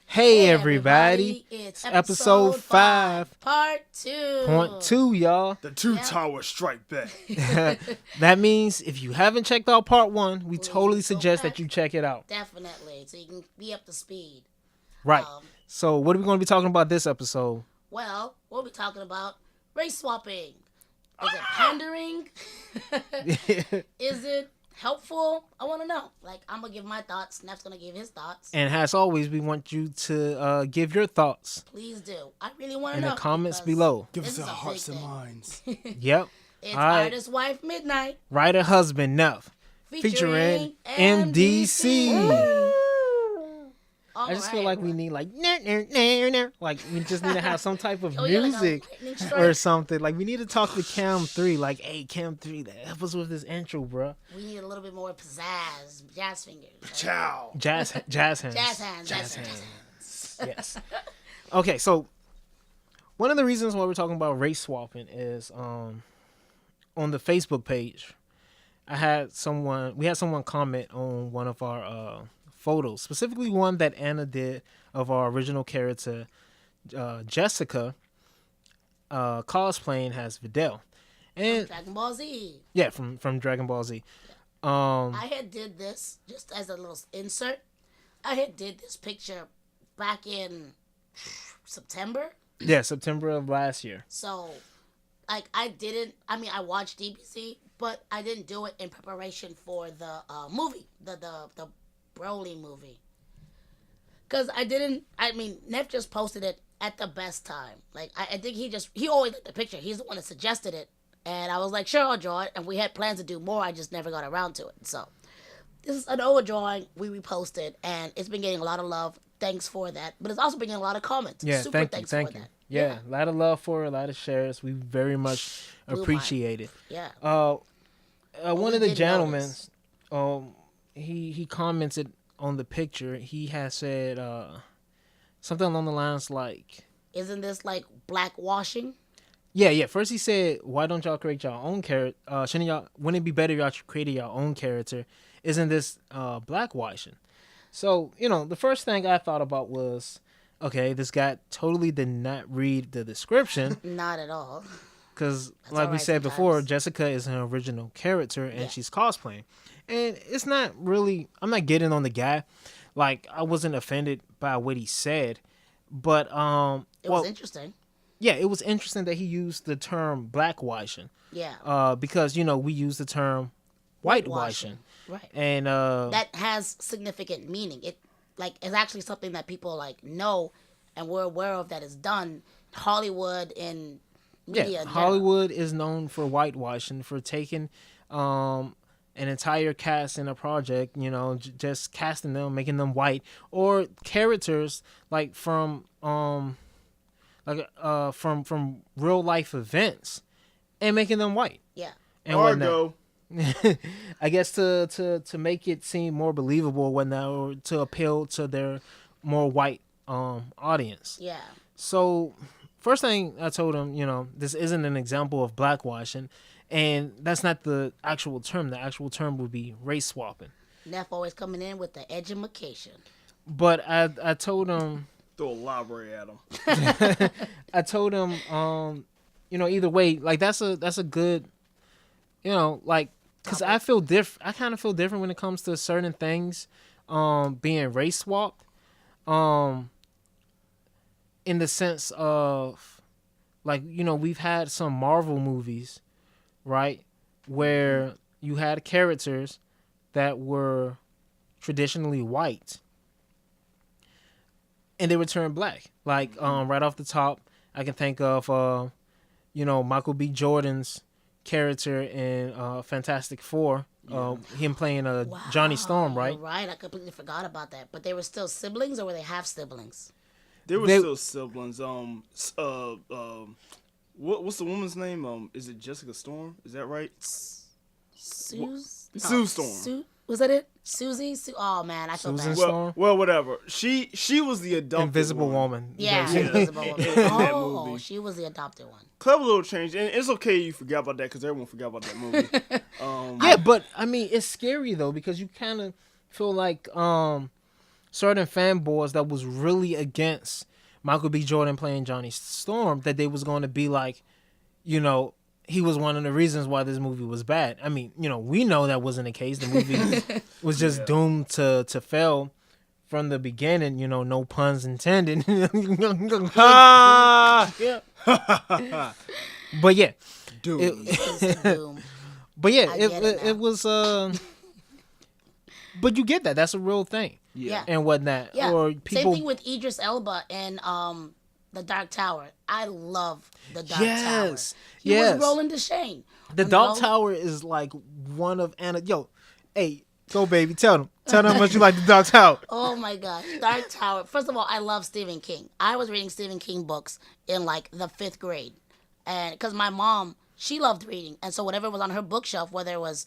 Hey everybody, It's episode 5, part 2. point 2, y'all. The two tower strike back. That means if you haven't checked out part 1, we Please totally go suggest back. that you check it out. Definitely, so you can be up to speed. Right. Um, So what are we going to be talking about this episode? Well, we'll be talking about race swapping. Is it pandering? Is it helpful? I want to know. Like, I'm going to give my thoughts. Neff's going to give his thoughts. And as always, we want you to give your thoughts Please do. I really want to in know. the comments because below. Give this us is our a hearts big and thing. minds. Yep. It's All right. Artist Wife Midnight. Writer Husband Neff. Featuring MDC. I just feel like we need like like we just need to have some type of music or something. Like we need to talk to Cam 3. Like, hey Cam 3, help us with this intro, bro. We need a little bit more pizzazz, jazz fingers. Right? Ciao. Jazz hands. Jazz hands. Jazz hands. Yes. Okay, so one of the reasons why we're talking about race swapping is on the Facebook page. We had someone comment on one of our photos, specifically one that Anna did of our original character, Jessica, cosplaying as Videl. And Dragon Ball Z. yeah, from Dragon Ball Z. I had did this just as a little insert. I had did this picture back in September. Yeah, September of last year. So, like, I watched DBC, but I didn't do it in preparation for the movie, the Broly movie. Because Neff just posted it at the best time. Like, I think he always did the picture. He's the one that suggested it. And I was like, sure, I'll draw it. And we had plans to do more. I just never got around to it. So, this is an old drawing we reposted. And it's been getting a lot of love. Thanks for that. But it's also been getting a lot of comments. Yeah, Super thank thanks you. for that. Yeah, a lot of love for it, a lot of shares. We very much appreciate it. Yeah. One of the did gentlemen, notice. he commented on the picture. He has said something along the lines like, Isn't this like blackwashing? yeah. First he said, why don't y'all create your own character? Wouldn't it be better if y'all created your own character? Isn't this blackwashing? So, the first thing I thought about was, okay, this guy totally did not read the description. Not at all. Because, like we said before, Jessica is an original character and she's cosplaying. And it's not really, I'm not getting on the guy. Like, I wasn't offended by what he said. But, It was interesting. Yeah, it was interesting that he used the term blackwashing. Yeah. Because, we use the term whitewashing. Right. And, that has significant meaning. It's actually something that people, know and we're aware of that is done. Hollywood and media. Yeah, Hollywood is known for whitewashing, for taking an entire cast in a project, just casting them, making them white, or characters from real life events and making them white. Yeah. And Argo. I guess to make it seem more believable or to appeal to their more white audience. Yeah. So first thing I told him, this isn't an example of blackwashing, and that's not the actual term. The actual term would be race swapping. Neff always coming in with the edumacation. But I told him, Throw a library at him. I told him, either way, that's a good, because I feel I kind of feel different when it comes to certain things, being race swapped, in the sense of, we've had some Marvel movies, right, where you had characters that were traditionally white, and they were turned black. Right off the top, I can think of, Michael B. Jordan's character in Fantastic Four, him playing Johnny Storm, right? You're right, I completely forgot about that. But they were still siblings, or were they half siblings? They were still siblings. What's the woman's name? Is it Jessica Storm? Is that right? Sue Storm. Was that it? Susie? Oh man, I feel Susan bad. Storm? Well, whatever. She was the adopted Invisible one. Woman. Yeah, Yeah. Invisible Woman. In that Oh, movie. she was the adopted one. Clever little change, and it's okay you forgot about that because everyone forgot about that movie. Yeah, but I mean, it's scary though because you kind of feel like certain fanboys that was really against Michael B. Jordan playing Johnny Storm, that they was going to be like, you know, he was one of the reasons why this movie was bad. I mean, you know, we know that wasn't the case. The movie was just doomed to fail from the beginning. You know, no puns intended. Ah! But yeah, Dude. Doom. but yeah, I get it now. it was. But you get that. That's a real thing. Yeah. And whatnot. Yeah. Or Same people. thing with Idris Elba and The Dark Tower. I love The Dark Tower. Yes. He Yes. was Roland Deschain. The Dark Tower is like one of Anna. Yo, hey, go baby, tell them how much you like the Dark Tower. Oh my gosh, Dark Tower. First of all, I love Stephen King. I was reading Stephen King books in like the 5th grade, and because my mom, she loved reading, and so whatever was on her bookshelf, whether it was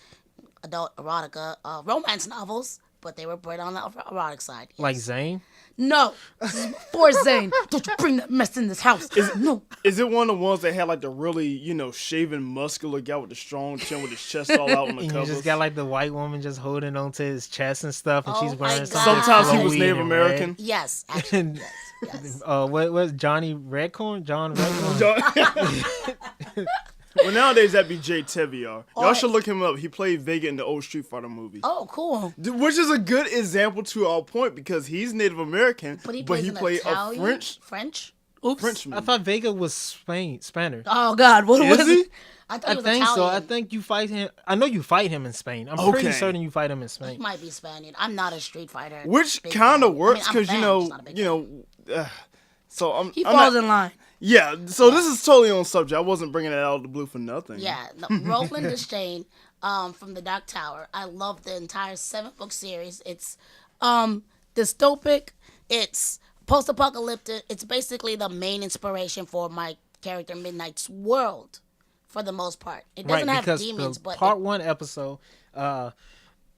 adult erotica, romance novels, but they were right on the erotic side. Yes. Like Zane. No, this is before Zane. Don't you bring that mess in this house? No. Is it one of the ones that had like the really, you know, shaven, muscular guy with the strong chin with his chest all out on the And you cover? just got like the white woman just holding onto his chest and stuff, and Oh she's my wearing God. something Sometimes he was flowy Native and American. Yes, actually, And yes. what was Johnny Redcorn? John Redcorn. Well, nowadays that'd be Jay Teviar. Y'all right. should look him up. He played Vega in the old Street Fighter movie. Oh, cool. Which is a good example to our point because he's Native American, But he plays an played Italian? a French French? Oops. Frenchman. I thought Vega was Spaniard. Oh God, what Is was he? it? I thought I he was think Italian. so. I think you fight him. I know you fight him in Spain. I'm pretty Okay. certain you fight him in He Spain. might be Spaniard. I'm not a Street Fighter. Which big kind fan. of works I mean, because I'm a fan, just not a big fan. So I'm. He I'm falls not- in line. Yeah. So this is totally on subject. I wasn't bringing it out of the blue for nothing. Yeah, no, Roland Deschain from The Dark Tower. I love the entire 7-book series. It's dystopic. It's post-apocalyptic. It's basically the main inspiration for my character Midnight's world, for the most part. It doesn't have because demons, the but part 1 episode,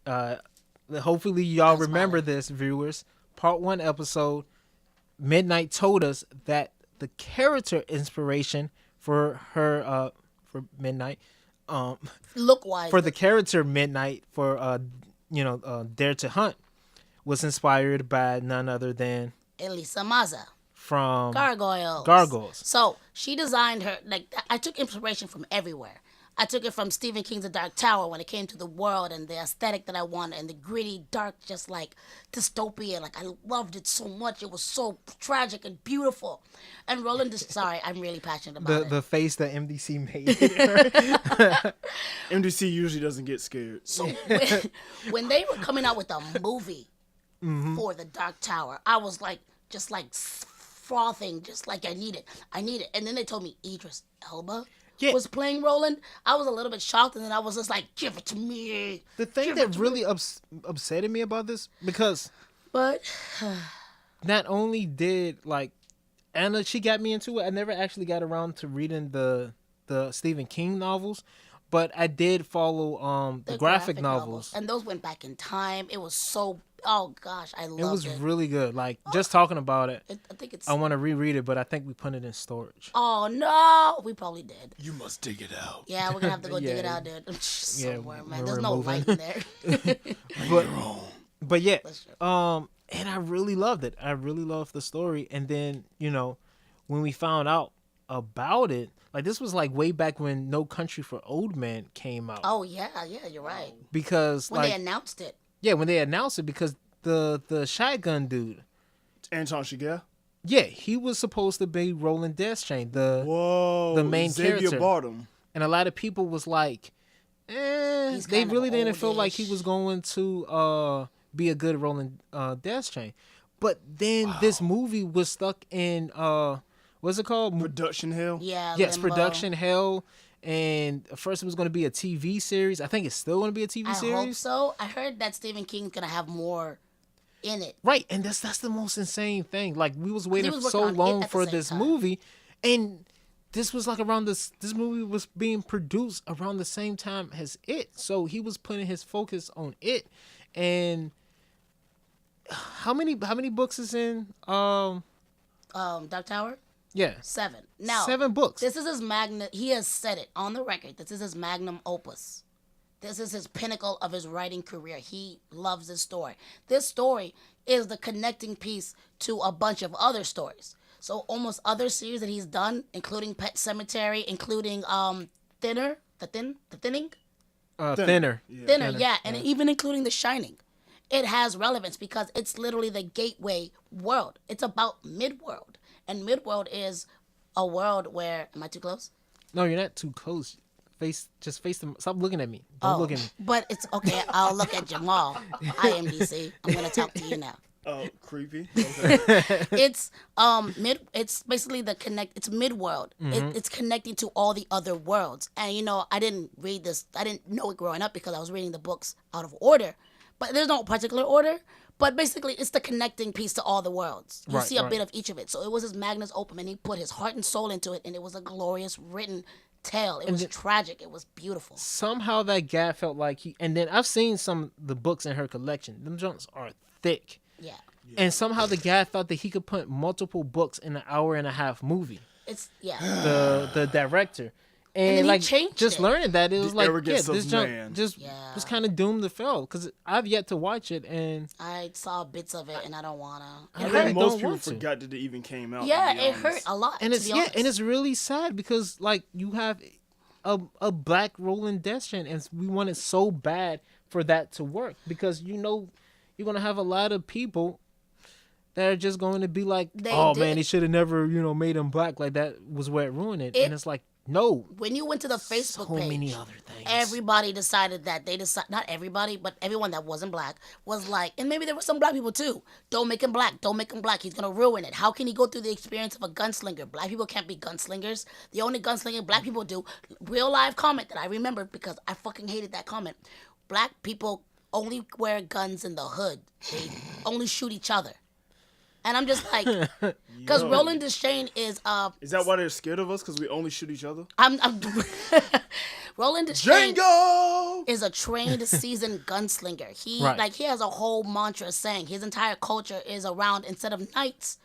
hopefully y'all That's remember smiling. this, viewers. Part 1 episode, Midnight told us that the character inspiration for her, for Midnight, look-wise, for the character Midnight for Dare to Hunt, was inspired by none other than Elisa Maza. from Gargoyles. So she designed her, like, I took inspiration from everywhere. I took it from Stephen King's The Dark Tower when it came to the world and the aesthetic that I wanted and the gritty, dark, just like dystopia. Like, I loved it so much. It was so tragic and beautiful. And Roland, sorry, I'm really passionate about the it. face that MDC made. MDC usually doesn't get scared. So when they were coming out with a movie for The Dark Tower, I was like, just like frothing, just like I need it. And then they told me Idris Elba was playing Roland. I was a little bit shocked, and then I was just like, give it to me. The thing that really upsetted me about this, because But not only did like Anna, she got me into it. I never actually got around to reading the Stephen King novels, but I did follow the graphic novels. And those went back in time. It was so, oh gosh, I loved it. It was really good. Like, just talking about it, I think it's, I want to reread it, but I think we put it in storage. oh no, we probably did. You must dig it out. Yeah, we're gonna have to go dig it Yeah. out, dude. Somewhere, man. we're There's no moving. light in there. But yeah, That's true. and I really loved it. I really loved the story. And then, when we found out about it, like, this was like way back when No Country for Old Men came out. Oh yeah, you're right. Because When like, they announced it. yeah, when they announced it, because the shotgun dude, Anton Chigurh. yeah, he was supposed to be Roland Deschain, Whoa. the main Xavier character. Bardem. And a lot of people was like, He's they kind of really didn't feel like he oldish. was going to be a good Roland Deschain. But then this movie was stuck in what's it called? Production hell. Yeah. Yes, Limbo. production hell. And first it was going to be a TV series. I think it's still going to be a TV I series. hope so. I heard that Stephen King's gonna have more in it. Right, and that's the most insane thing. Like, we was waiting was so working on it long at the for same this time. movie, and this was like around this movie was being produced around the same time as it. So he was putting his focus on it. And how many books is in Dark Tower? yeah, 7. Now 7 books. This is his magnum. He has said it on the record. This is his magnum opus. This is his pinnacle of his writing career. He loves this story. This story is the connecting piece to a bunch of other stories. So almost other series that he's done, including Pet Cemetery, including Thinner, the Thinning, Thinner. Thinner, yeah, and even including The Shining. It has relevance because it's literally the gateway world. It's about Midworld, and Midworld is a world where. Am I too close? No, you're not too close. Just face them. Stop looking at me. Don't look at me. But it's okay. I'll look at Jamal. IMDC. I'm gonna talk to you now. Oh, creepy. Okay. It's basically it's Midworld. It's connecting to all the other worlds. And I didn't read this. I didn't know it growing up because I was reading the books out of order. But there's no particular order. But basically, it's the connecting piece to all the worlds. You see a bit of each of it. So it was his magnus opum, and he put his heart and soul into it, and it was a glorious written tale. It was tragic. It was beautiful. Somehow that guy felt like and then I've seen some of the books in her collection. Them junks are thick. Yeah. And somehow the guy thought that he could put multiple books in an 1.5-hour movie. The director. And like just learning that, it was like, this junk was kind of doomed to fail because I've yet to watch it, and I saw bits of it, and I don't wanna. I think most people forgot that it even came out. Yeah, it hurt a lot. And it's really sad because like you have a black Roland Destin, and we wanted so bad for that to work because you're gonna have a lot of people that are just going to be like, man, he should have never made him black. Like that was where it ruined it. And it's like, no. When you went to the Facebook page, many other things. Everybody decided that not everybody, but everyone that wasn't black was like, and maybe there were some black people too. Don't make him black. Don't make him black. He's gonna ruin it. How can he go through the experience of a gunslinger? Black people can't be gunslingers. The only gunslinger black people do. Real live comment that I remember because I fucking hated that comment. Black people only wear guns in the hood. They only shoot each other. And I'm just like, because Roland Deschain is Is that why they're scared of us? Because we only shoot each other? Roland Deschain Django is a trained, seasoned gunslinger. He has a whole mantra saying his entire culture is around, instead of knights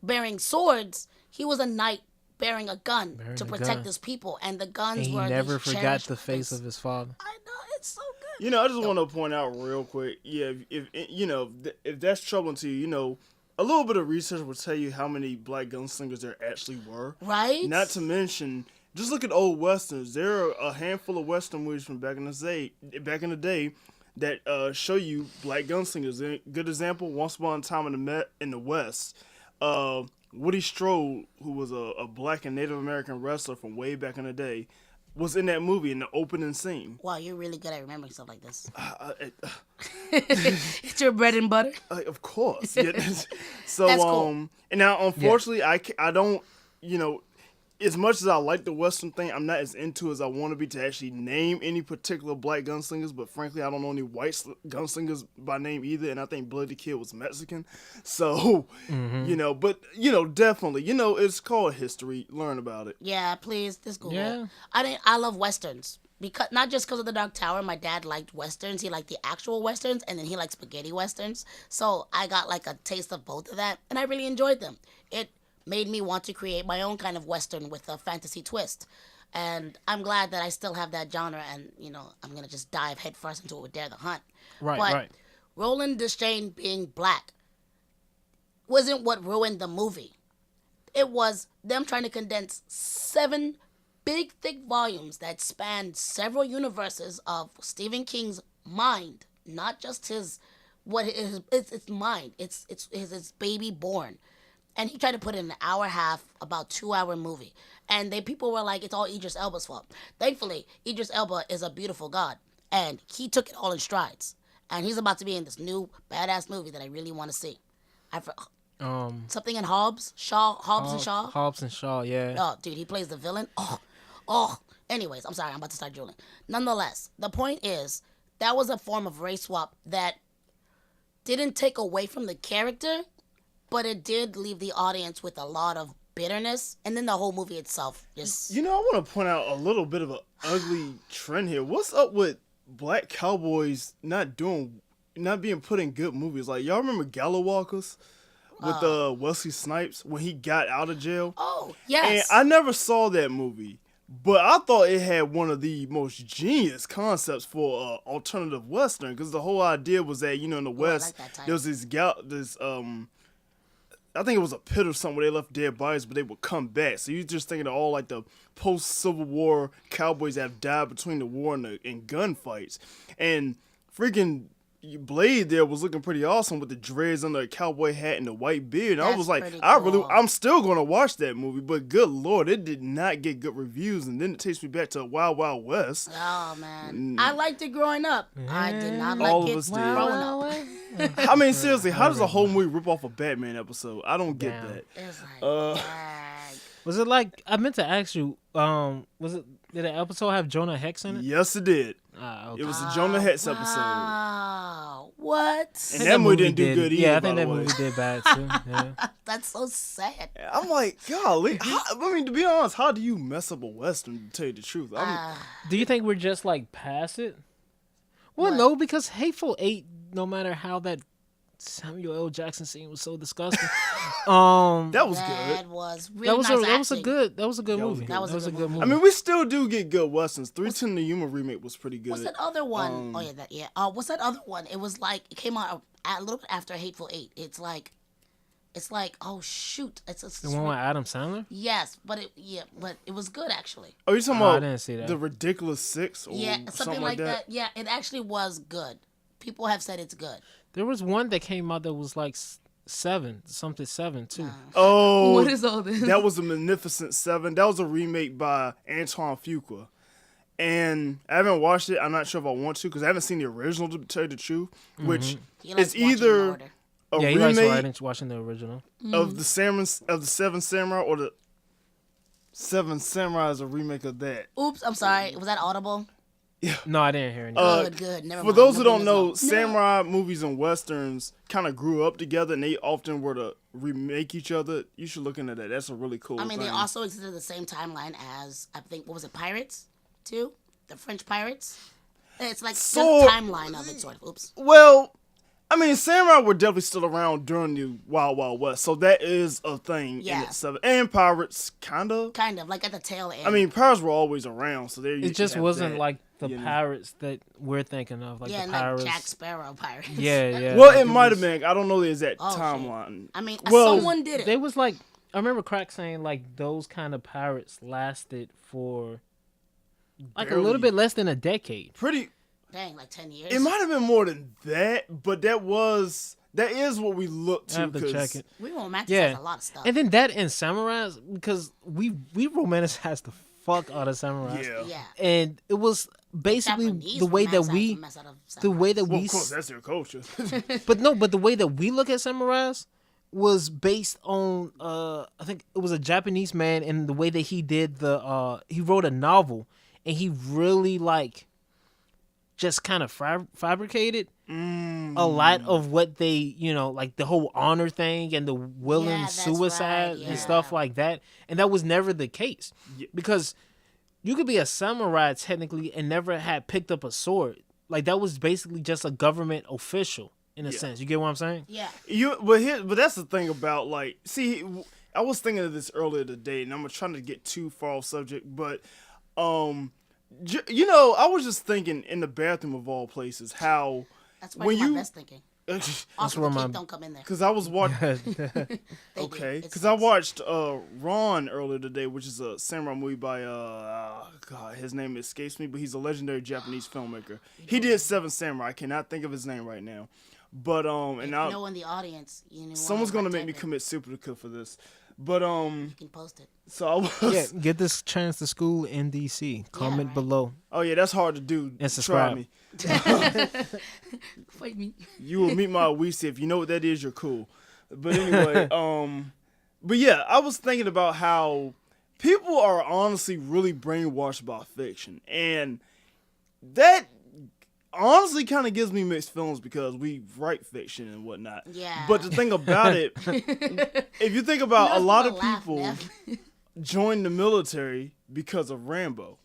bearing swords, he was a knight bearing a gun to protect his people, and the guns were. He never forgot the face of his father. I know, it's so good. I just want to point out real quick. Yeah, if that's troubling to you, a little bit of research will tell you how many black gunslingers there actually were. Right. Not to mention, just look at old westerns. There are a handful of western movies from back in the day, that show you black gunslingers. A good example: Once Upon a Time in the West. Woody Strode, who was a black and Native American wrestler from way back in the day, was in that movie in the opening scene. Wow, you're really good at remembering stuff like this. It's your bread and butter. Of course. Yeah. So that's cool. And now unfortunately I don't, as much as I like the Western thing, I'm not as into as I want to be to actually name any particular black gunslingers. But frankly, I don't know any white gunslingers by name either. And I think Bloody Kid was Mexican. So, but, definitely, it's called history. Learn about it. Yeah, please. This Google. Yeah. I love Westerns. Not just because of the Dark Tower. My dad liked Westerns. He liked the actual Westerns. And then he liked spaghetti Westerns. So I got like a taste of both of that. And I really enjoyed them. It made me want to create my own kind of Western with a fantasy twist. And I'm glad that I still have that genre, and, I'm going to just dive headfirst into it with Dare the Hunt. But Roland Deschain being black wasn't what ruined the movie. It was them trying to condense 7 big, thick volumes that spanned several universes of Stephen King's mind, not just his mind. It's his baby born. And he tried to put in an hour and a half, about 2-hour movie. And people were like, it's all Idris Elba's fault. Thankfully, Idris Elba is a beautiful god. And he took it all in strides. And he's about to be in this new badass movie that I really want to see. Something in Hobbs and Shaw. Hobbs and Shaw, yeah. Oh, dude, he plays the villain. Oh. Anyways, I'm sorry, I'm about to start drooling. Nonetheless, the point is, that was a form of race swap that didn't take away from the character, but it did leave the audience with a lot of bitterness, and then the whole movie itself just. I want to point out a little bit of an ugly trend here. What's up with black cowboys not being put in good movies? Like, y'all remember Gallowalkers with Wesley Snipes when he got out of jail? Oh, yes. And I never saw that movie, But I thought it had one of the most genius concepts for alternative Western, because the whole idea was that, in the Oh, I West, like that title. there was this I think it was a pit or something where they left dead bodies, but they would come back. So you're just thinking of all like the post-Civil War cowboys that have died between the war and gunfights. And freaking Blade there was looking pretty awesome with the dreads under a cowboy hat and the white beard. And I That's was like, pretty cool. I'm still gonna watch that movie, but good lord, it did not get good reviews, and then it takes me back to Wild Wild West. Oh man, I liked it growing up. I did not All like of it us did. growing up. I mean, seriously, how does a whole movie rip off a Batman episode? I don't get Damn. that. It's like, dang. Was it like, I meant to ask you, did the episode have Jonah Hex in it? Yes, it did. Okay. It was the Jonah Hex episode. Wow, what? And that movie didn't do good either. Yeah, I by think the that way. movie did bad too. Yeah. That's so sad. I'm like, golly. To be honest, how do you mess up a Western, to tell you the truth? Do you think we're just like past it? Well, What? no, because Hateful Eight, no matter how that Samuel L. Jackson scene was so disgusting. that was That good. was really that was nice a acting. good That was movie. good. That was a good movie. I mean, we still do get good Westerns. 310 the Yuma remake was pretty good. What's that other one? What's that other one? It was like it came out a little bit after Hateful Eight. It's like, oh shoot, it's The one with Adam Sandler? yes, but it was good actually. Oh, you're talking Oh, I about didn't see that. The Ridiculous Six? Or Yeah, something like that. that? Yeah, it actually was good. People have said it's good. There was one that came out that was like seven too. Oh, What is all this? that was the Magnificent Seven. That was a remake by Antoine Fuqua. And I haven't watched it. I'm not sure if I want to, because I haven't seen the original, to tell you the truth. Which He likes is watching in either order. a Yeah, he likes remake watching the original. of the Seven Samurai, or the Seven Samurai is a remake of that. Oops, I'm sorry. Was that audible? No, I didn't hear anything. Good. Never For mind. those who Nothing don't know, is wrong. samurai movies and westerns kind of grew up together, and they often were to remake each other. You should look into that. That's a really cool I mean, thing. they also existed in the same timeline as, I think, what was it, Pirates, too? The French Pirates? It's like just timeline of it, sort of. Oops. Well, I mean, samurai were definitely still around during the Wild Wild West, so that is a thing in Yeah. itself. And pirates, kind of. Kind of, like at the tail end. I mean, pirates were always around, so there you It just have wasn't that, like the you know. pirates that we're thinking of, like yeah, the like pirates. Jack Sparrow Pirates. Yeah, yeah. Well, like it might was- have been. I don't know the exact Oh, shit. timeline. I mean, Well, someone did it. They was like, I remember Crack saying like those kind of pirates lasted for like a little Barely. bit less than a decade. Pretty. Dang, like 10 years. It might have been more than that, but that is what we look I to. have to 'cause- check it. We romanticize Yeah, a lot of stuff. and then that and samurais because we romanticize the fuck out of samurais. Yeah. yeah. And it was basically Japanese the way that romanticize we the mess out of the way that Well, we of course, that's their culture. but the way that we look at samurais was based on I think it was a Japanese man, and the way that he did he wrote a novel, and he really like just kind of fabricated a lot of what they, like the whole honor thing and the willing Yeah, that's suicide right, and stuff yeah. like that. And that was never the case. Yeah. Because you could be a samurai technically and never had picked up a sword. Like that was basically just a government official in a Yeah. sense. You get what I'm saying? Yeah. But that's the thing about I was thinking of this earlier today, and I'm not trying to get too far off subject, but I was just thinking in the bathroom of all places how That's why when you're you my best thinking. That's Also, where the my- kid don't come in there. because I was watching. They do. Okay, It because I sucks. watched Ron earlier today, which is a samurai movie by God, his name escapes me, but he's a legendary Japanese filmmaker. He did Seven Samurai. I cannot think of his name right now, but If you know in the audience, someone's gonna make me commit seppuku for this. But You can post it. so I was. Yeah, get this chance to school in DC. Comment right. below. Oh yeah, that's hard to do. And Try subscribe. me. Fight me. You will meet my Weezy. If you know what that is, you're cool. But anyway, but yeah, I was thinking about how people are honestly really brainwashed by fiction, and that honestly kind of gives me mixed feelings because we write fiction and whatnot. Yeah. But the thing about it, if you think about a lot of people Nev. joined the military because of Rambo.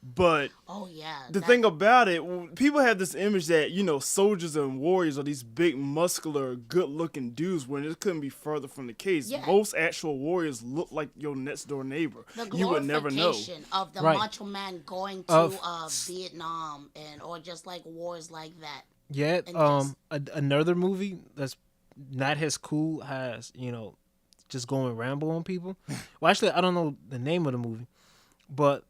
But Oh yeah. the thing about it, people have this image that, soldiers and warriors are these big, muscular, good-looking dudes, when it couldn't be further from the case. Yeah. Most actual warriors look like your next-door neighbor. The You would never know. glorification of the Right. macho man going to Of- Vietnam or just like wars like that. Yeah. And Another movie that's not as cool has just going Rambo on people. Well, actually, I don't know the name of the movie, but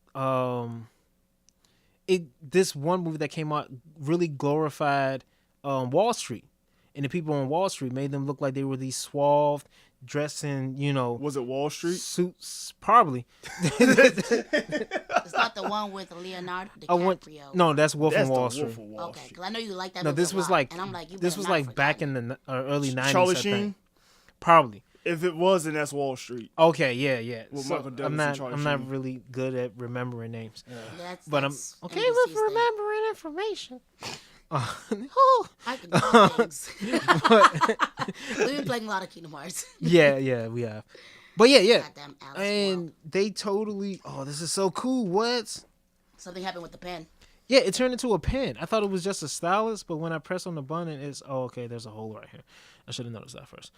this one movie that came out really glorified Wall Street, and the people on Wall Street made them look like they were these suave, dressed in Was it Wall Street? suits. Probably. It's not the one with Leonardo DiCaprio. No, that's Wolf That's of Wall the Street. Wolf of Wall Okay, Street. because I know you like that No, movie this a was lot, like and I'm like, you this better was not like forget back it. in the early 90s. Charlie I think. Sheen? Probably. If it was, then that's Wall Street. Okay, yeah. Well, So, Michael Douglas I'm and not Charlie I'm not Sheen. really good at remembering names, but That's I'm okay NBC's with thing. remembering information. I can do things. We've been playing a lot of Kingdom Hearts. yeah, we have. But yeah. Goddamn Alice And World. they totally, this is so cool. What? Something happened with the pen. Yeah, it turned into a pen. I thought it was just a stylus, but when I press on the button, it's, okay, there's a hole right here. I should have noticed that first.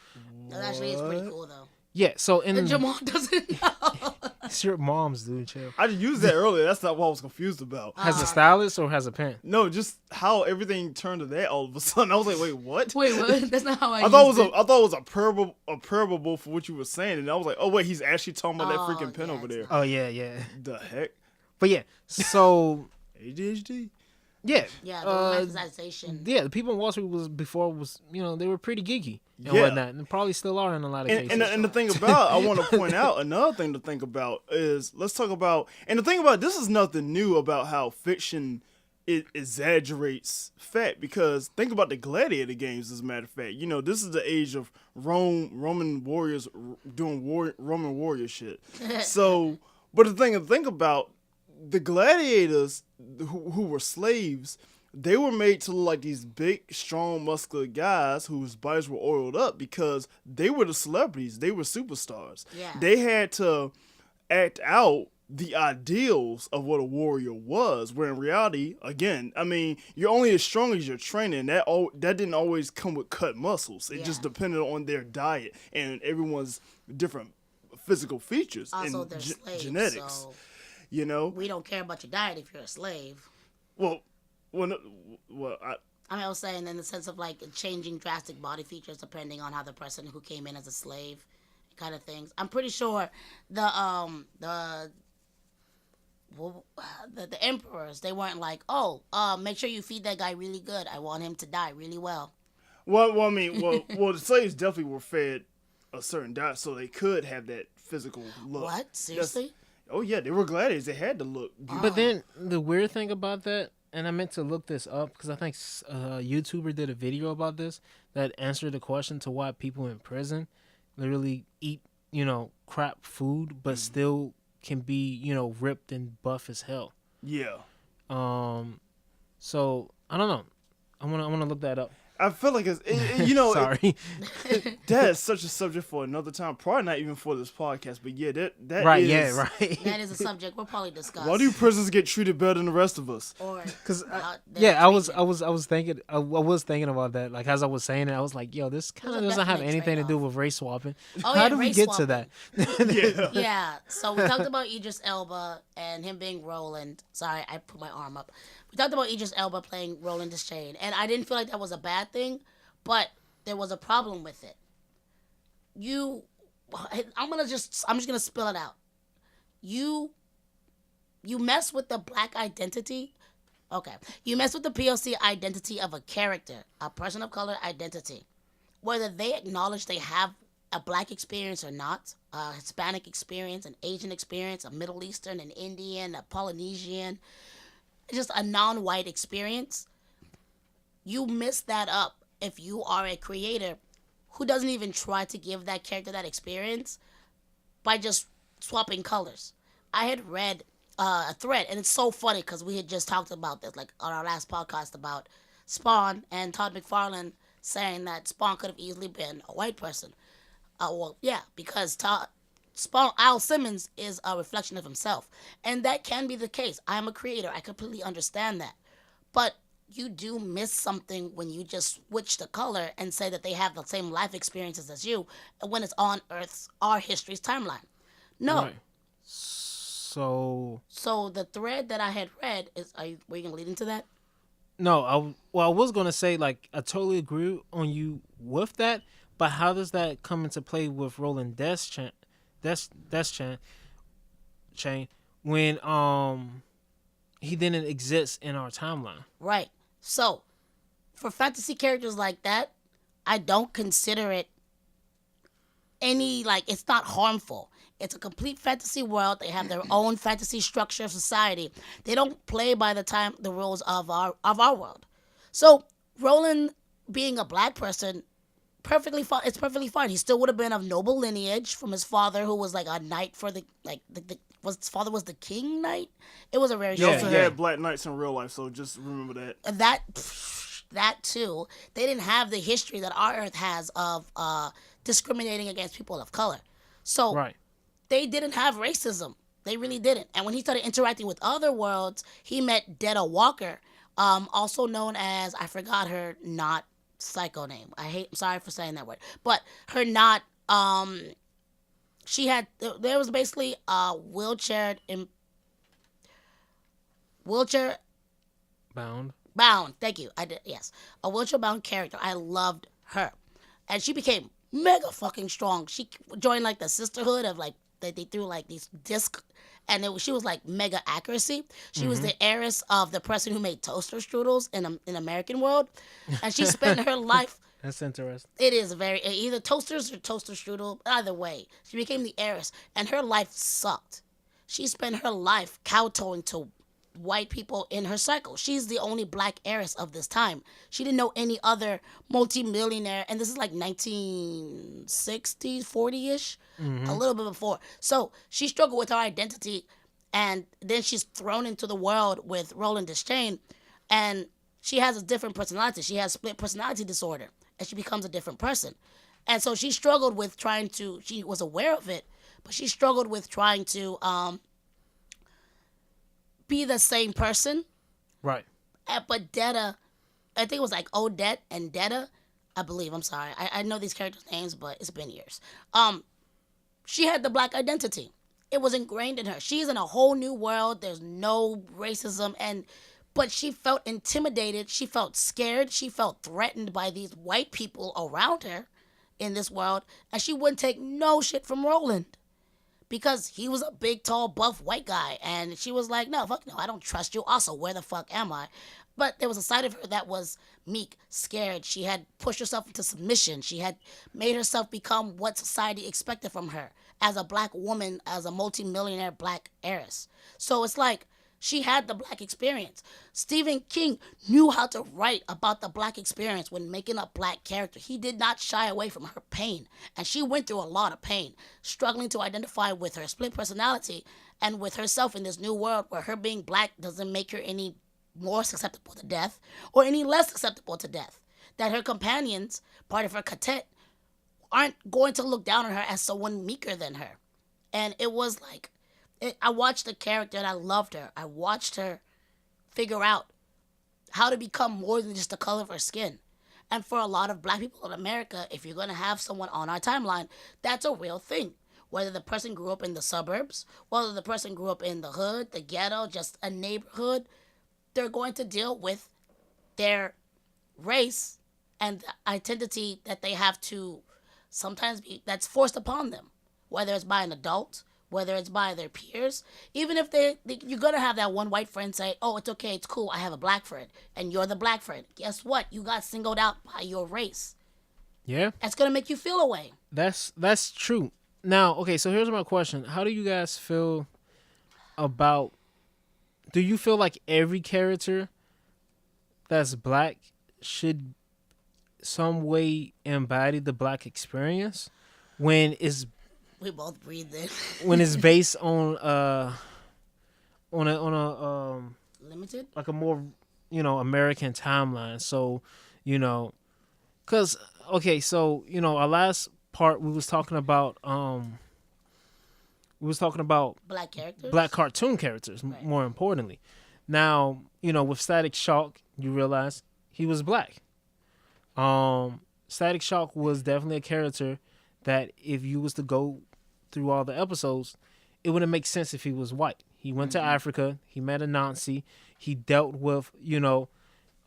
That actually is pretty cool though. Yeah, so in And Jamal doesn't know. it's your mom's, dude, chill. I just used that earlier. That's not what I was confused about. Has a stylus or has a pen? No, just how everything turned to that all of a sudden. I was like, wait, what? Wait, what? That's not how I I thought it used was I thought it was a parable for what you were saying, and I was like, oh wait, he's actually talking about that Oh, freaking pen yeah, over it's there. Oh, yeah. The heck? But yeah, so, ADHD? yeah. Yeah, the uh, romanticization. yeah, the people in Wall Street was they were pretty geeky and Yeah. whatnot, and probably still are in a lot of cases. And the thing about, I want to point out, another thing to think about is, let's talk about, and the thing about, this is nothing new about how fiction it exaggerates fact, because think about the gladiator games, as a matter of fact. This is the age of Roman warriors doing Roman warrior shit. So, but the thing to think about, the gladiators who were slaves, they were made to look like these big, strong, muscular guys whose bodies were oiled up because they were the celebrities. They were superstars. Yeah. They had to act out the ideals of what a warrior was, where in reality, again, I mean, you're only as strong as your training. That didn't always come with cut muscles. It just depended on their diet and everyone's different physical features Also, and they're slaves, genetics. so We don't care about your diet if you're a slave. Well, I was saying in the sense of like changing drastic body features depending on how the person who came in as a slave, kind of things. I'm pretty sure the emperors, they weren't like, make sure you feed that guy really good. I want him to die really well. I mean, the slaves definitely were fed a certain diet so they could have that physical look. What? Seriously? Oh yeah, they were gladiators. They had to look beautiful. But then the weird thing about that, and I meant to look this up because I think a YouTuber did a video about this that answered the question to why people in prison literally eat, crap food, but still can be, ripped and buff as hell. Yeah. So I don't know. I wanna look that up. I feel like Sorry. that is such a subject for another time. Probably not even for this podcast, but yeah, that Right. is, Yeah. Right. That is a subject we'll probably discuss. Why do prisoners get treated better than the rest of us? Or Because their I was treatment. thinking about that. Like as I was saying it, I was like, yo, this kind of There's a doesn't have definite anything to do trade-off. with race swapping. Oh, How yeah, do we race get to swapping. that? Yeah. Yeah, so we talked about Idris Elba and him being Roland. Sorry, I put my arm up. We talked about Idris Elba playing Roland Deschain, and I didn't feel like that was a bad thing, but there was a problem with it. I'm just gonna spill it out. You mess with the black identity. Okay, you mess with the POC identity of a character, a person of color identity, whether they acknowledge they have a black experience or not, a Hispanic experience, an Asian experience, a Middle Eastern, an Indian, a Polynesian, just a non-white experience. You miss that up if you are a creator who doesn't even try to give that character that experience by just swapping colors. I had read a thread, and it's so funny because we had just talked about this, like on our last podcast, about Spawn and Todd McFarlane saying that Spawn could have easily been a white person. Well, yeah, because Al Simmons is a reflection of himself, and that can be the case. I am a creator. I completely understand that, but you do miss something when you just switch the color and say that they have the same life experiences as you, when it's on Earth's our history's timeline. No. Right. So So the thread that I had read is, were you gonna lead into that? no, I was gonna say like I totally agree on you with that, but how does that come into play with Roland Deschan chain when he didn't exist in our timeline? Right. So for fantasy characters like that, I don't consider it any, like, it's not harmful. It's a complete fantasy world. They have their own fantasy structure of society. They don't play by the rules of our world. So Roland being a black person, perfectly fine. It's perfectly fine. He still would have been of noble lineage from his father, who was like a knight for the was his father was the king knight. It was a very He also had black knights in real life, so just remember that. That too. They didn't have the history that our Earth has of discriminating against people of color. So Right. they didn't have racism. They really didn't. And when he started interacting with other worlds, he met Detta Walker, also known as, I forgot her not psycho name. I'm sorry for saying that word, but her not she had, there was basically a wheelchair Bound. thank you. I did, yes, a wheelchair bound character. I loved her, and she became mega fucking strong. She joined like the sisterhood of like they threw like these disc, and she was like mega accuracy. She was the heiress of the person who made toaster strudels in American world, and she spent her life. That's interesting. It is very, either toasters or toaster strudel. Either way, she became the heiress, and her life sucked. She spent her life kowtowing to white people in her circle. She's the only black heiress of this time. She didn't know any other multimillionaire, and this is like 1960s, 40-ish, a little bit before. So she struggled with her identity, and then she's thrown into the world with Roland Deschain, and she has a different personality. She has split personality disorder, and she becomes a different person. And so she struggled with she was aware of it, but she struggled with trying to be the same person. Right. But Detta, I think it was like Odette and Detta, I believe. I'm sorry. I know these characters' names, but it's been years. She had the black identity. It was ingrained in her. She's in a whole new world. There's no racism, but she felt intimidated. She felt scared. She felt threatened by these white people around her in this world, and she wouldn't take no shit from Roland, because he was a big, tall, buff white guy. And she was like, no, fuck no, I don't trust you. Also, where the fuck am I? But there was a side of her that was meek, scared. She had pushed herself into submission. She had made herself become what society expected from her as a black woman, as a multimillionaire black heiress. So it's like she had the black experience. Stephen King knew how to write about the black experience when making a black character. He did not shy away from her pain. And she went through a lot of pain, struggling to identify with her split personality and with herself in this new world where her being black doesn't make her any more susceptible to death or any less susceptible to death. That her companions, part of her quartet, aren't going to look down on her as someone meeker than her. And it was like, I watched the character and I loved her. I watched her figure out how to become more than just the color of her skin. And for a lot of black people in America, if you're going to have someone on our timeline, that's a real thing. Whether the person grew up in the suburbs, whether the person grew up in the hood, the ghetto, just a neighborhood, they're going to deal with their race and the identity that they have to sometimes that's forced upon them, whether it's by an adult, whether it's by their peers. Even if you're going to have that one white friend say, oh, it's okay, it's cool, I have a black friend, and you're the black friend. Guess what? You got singled out by your race. Yeah. That's going to make you feel away. That's true. Now, okay, so here's my question. How do you guys feel about, do you feel like every character that's black should some way embody the black experience when it's we both breathed in. when it's based on a limited, like a more American timeline? So because okay, so our last part we was talking about We was talking about Black characters. black cartoon characters, Right. more importantly. Now, with Static Shock, you realize he was black. Static Shock was definitely a character that if you was to go through all the episodes, it wouldn't make sense if he was white. He went to Africa. He met a Nazi. He dealt with,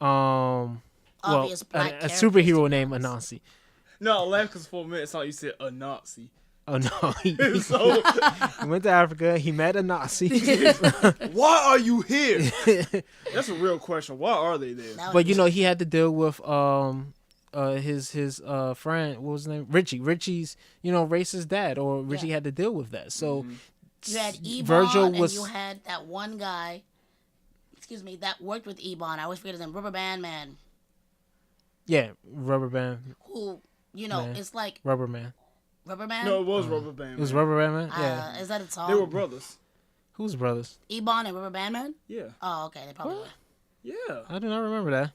Obvious black a characters, superhero to be named honest. Anansi. No, I laughed because for a minute, it's like you said a Nazi. Oh no, he So went to Africa. He met a Nazi. why are you here? That's a real question. Why are they there? That But was- he had to deal with his friend, what was his name? Richie's racist dad, or Richie Yeah. had to deal with that. So you had Ebon, Virgil and was you had that one guy. Excuse me, that worked with Ebon. I always forget his name. Rubber Band Man, yeah, Rubber Band, who Man. it's like Rubber Man. Rubber Man. No, it was Rubber Band. It was Man. Rubber Band Man. Yeah, Is that a song? They were brothers. who's brothers? Ebon and Rubber Band Man. Yeah. Oh, okay, they probably were. Yeah. I do not remember that.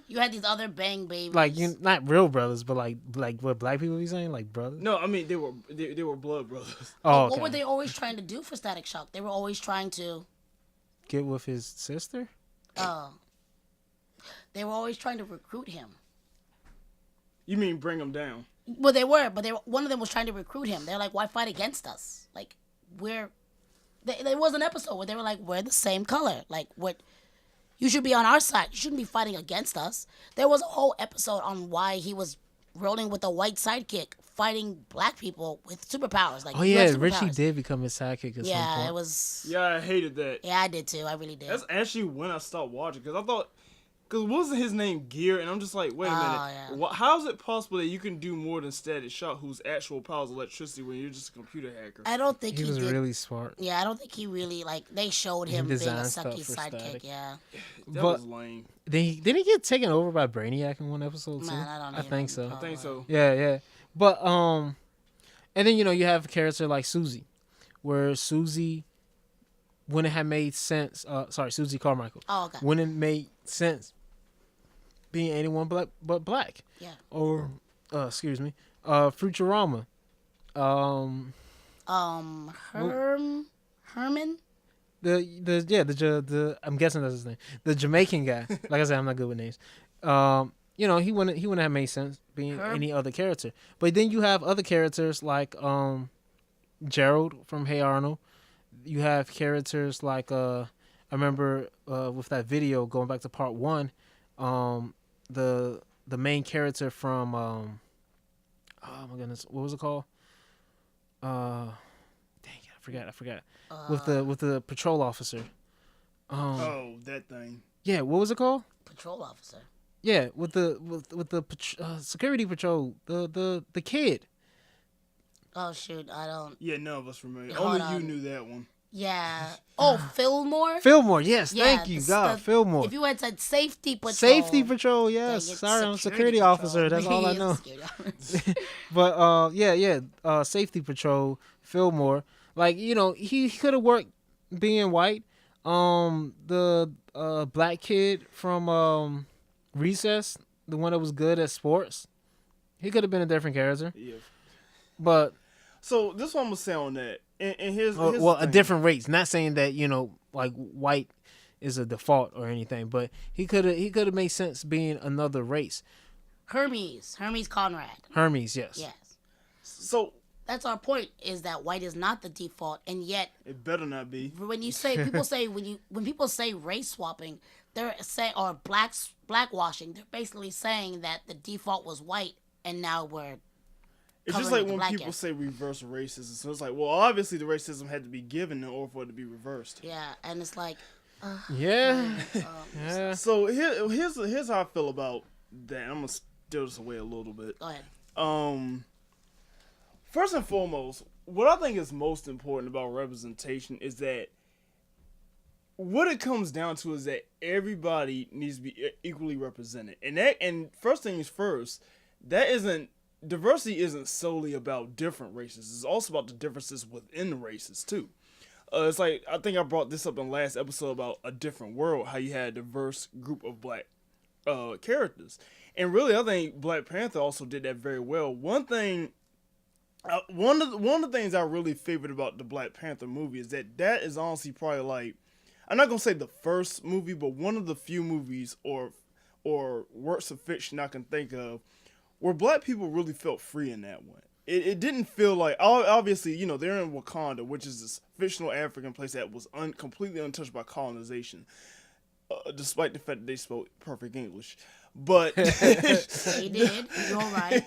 You had these other Bang Babies. Like not real brothers, but like what black people be saying, like brothers. No, I mean they were blood brothers. Oh, What okay. were they always trying to do for Static Shock? They were always trying to. Get with his sister? They were always trying to recruit him. You mean bring them down? Well, they were, but one of them was trying to recruit him. They're like, "Why fight against us? Like, we're." There was an episode where they were like, "We're the same color. Like, what? You should be on our side. You shouldn't be fighting against us." There was a whole episode on why he was rolling with a white sidekick, fighting black people with superpowers. Like, Oh you yeah, have Richie superpowers. did become his sidekick at some Yeah, point. it was. Yeah, I hated that. Yeah, I did too. I really did. That's actually when I stopped watching because I thought, because wasn't his name Gear? And I'm just like, wait a minute, yeah. how is it possible that you can do more than Static Shock, whose actual power is electricity, when you're just a computer hacker? I don't think He he, was did. really smart. Yeah, I don't think he really they showed him being a designed stuff sucky for sidekick. Static. Yeah, That But- was lame. Didn't he get taken over by Brainiac in one episode too? man, I don't. I even think so. I think so. Yeah. But and then you have a character like Susie, where Susie wouldn't have made sense. Susie Carmichael. Oh, okay. Wouldn't make sense being anyone but black. Yeah. Or Futurama. Herman. The I'm guessing that's his name. The Jamaican guy. Like I said, I'm not good with names. He wouldn't have made sense being Herb? any other character. But then you have other characters like Gerald from Hey Arnold. You have characters like I remember with that video going back to part 1, the main character from oh my goodness, what was it called? Dang it, I forgot. With the patrol officer. Oh, that thing. Yeah, what was it called? Patrol officer. Yeah, with the security patrol, the kid. Oh shoot, I don't. Yeah, none of us remember. Hold Only you on. knew that one. Yeah. Oh, Fillmore. Fillmore, yes, Yeah, thank you, God, Fillmore. If you had said safety patrol. Safety patrol, dang yes. it, Sorry, I'm a security patrol. officer. That's all I Yeah, know. security officer. But safety patrol, Fillmore. Like he could have worked being white. The black kid from Recess, the one that was good at sports, he could have been a different character. Yeah. But So this one I'm gonna say on that, and here's well, the a thing. different race. Not saying that like white is a default or anything, but he could have made sense being another race. Hermes Conrad. Hermes, yes. Yes. So That's our point, is that white is not the default, and yet it better not be. when you say when people say race swapping, they're saying, or blackwashing, they're basically saying that the default was white and now we're It's just covering like the when black people area. say reverse racism. So it's like, well, obviously the racism had to be given in order for it to be reversed. yeah, and it's like Yeah. Yeah. So here's how I feel about that. I'm gonna steal this away a little bit. go ahead. First and foremost, what I think is most important about representation is that what it comes down to is that everybody needs to be equally represented. And first things first, diversity isn't solely about different races. It's also about the differences within races too. It's like, I think I brought this up in the last episode about A Different World, how you had a diverse group of black characters. And really, I think Black Panther also did that very well. One thing One of the things I really favored about the Black Panther movie is that is honestly probably like, I'm not gonna say the first movie, but one of the few movies or works of fiction I can think of where black people really felt free in that one. It didn't feel like, obviously, they're in Wakanda, which is this fictional African place that was completely untouched by colonization, despite the fact that they spoke perfect English. But They did. You're right.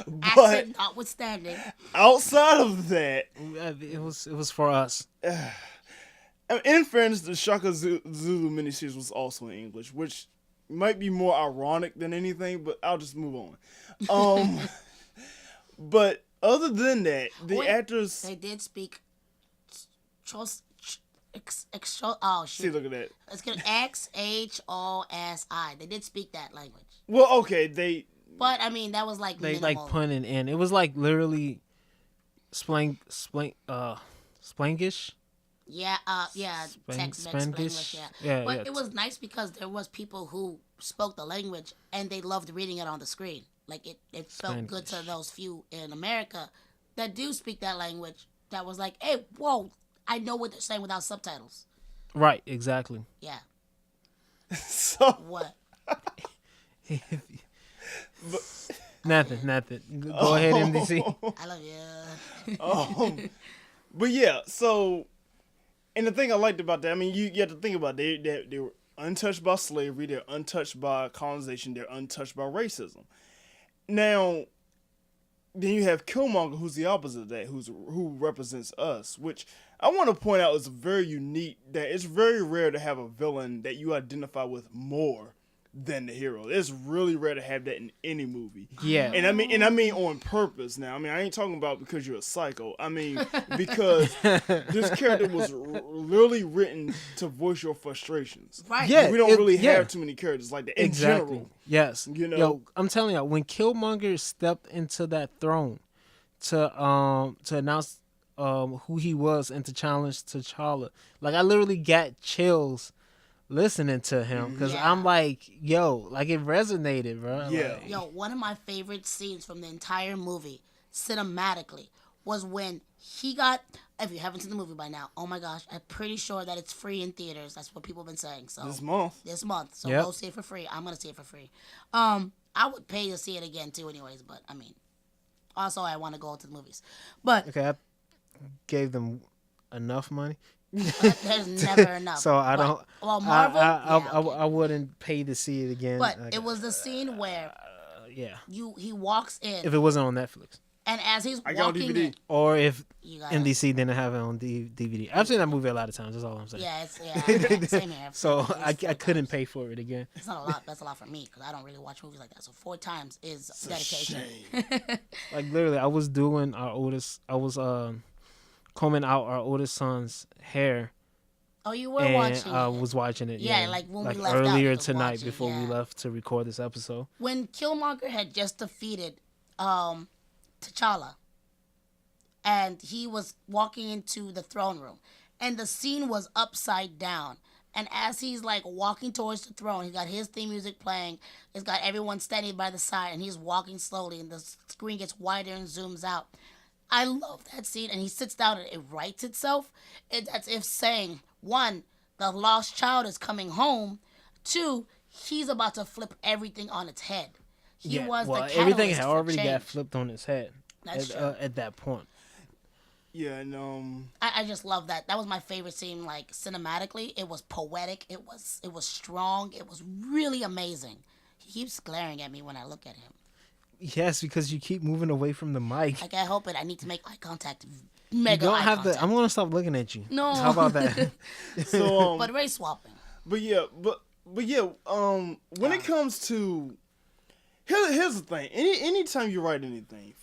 but Accent notwithstanding. outside of that, It was for us. in fairness, the Shaka Zulu miniseries was also in English, which might be more ironic than anything, but I'll just move on. But other than that, the actors... They did speak... Oh, See, shit. look at that. It's gonna XHOSI. They did speak that language. Well, okay, But, I mean, that was like They minimal. like punning in. It was like literally Splangish. Yeah, Tex-Mex English, yeah. Yeah, But yeah. it was nice because there was people who spoke the language and they loved reading it on the screen. Like, it felt good to those few in America that do speak that language that was like, hey, whoa, I know what they're saying without subtitles. Right, exactly. Yeah. so... What? Nothing. Go ahead, MDC. I love you. But yeah, so... And the thing I liked about that, I mean, you have to think about it. They were untouched by slavery, they're untouched by colonization, they're untouched by racism. Now, then you have Killmonger, who's the opposite of that, who represents us, which I want to point out is very unique, that it's very rare to have a villain that you identify with more than the hero. It's really rare to have that in any movie. Yeah. And I mean on purpose now. I mean, I ain't talking about because you're a psycho. I mean, because this character was really written to voice your frustrations. Right. Yeah. We don't really have too many characters like that in Exactly. general. Yes. Yo, I'm telling you, when Killmonger stepped into that throne to announce who he was and to challenge T'Challa, like I literally got chills listening to him because I'm like, yo, like it resonated, bro. Yeah. Like, Yo, one of my favorite scenes from the entire movie, cinematically, was when he got... If you haven't seen the movie by now, oh my gosh, I'm pretty sure that it's free in theaters. That's what people have been saying. So this month. So Yep. go see it for free. I'm gonna see it for free. I would pay to see it again too, anyways. But I mean, also I want to go to the movies. But okay, I gave them enough money, there's never enough. so I But- don't. Well, Marvel. I wouldn't pay to see it again. But it was the scene where yeah, he walks in, if it wasn't on Netflix and as he's I got on walking DVD. in, or if you got NDC didn't have it on DVD. I've seen that movie a lot of times. That's all I'm saying. Yeah, same here. So At least I 4 couldn't times. pay for it again. It's not a lot. That's a lot for me because I don't really watch movies like that. So 4 times is It's a dedication. shame. Like literally, I was doing our oldest. I was combing out our oldest son's hair, Oh, you were and watching I it. was watching it. Yeah, like when we left out, earlier you was tonight watching, before we yeah. left to record this episode. When Killmonger had just defeated T'Challa, and he was walking into the throne room, and the scene was upside down. And as he's like walking towards the throne, he got his theme music playing. It's got everyone standing by the side, and he's walking slowly, and the screen gets wider and zooms out. I love that scene, and he sits down and it writes itself. It's as if saying, 1, the lost child is coming home. 2, he's about to flip everything on its head. He was the catalyst everything had for already got change. flipped on its head That's true. at that point. Yeah, and I just love that. That was my favorite scene. Like cinematically, it was poetic. It was strong. It was really amazing. He keeps glaring at me when I look at him. Yes, because you keep moving away from the mic. I can't help it. I need to make eye contact. You Mega don't eye have contact. to. I'm gonna stop looking at you. No. How about that? so But race swapping. But yeah, when it comes to here's the thing. Anytime you write anything,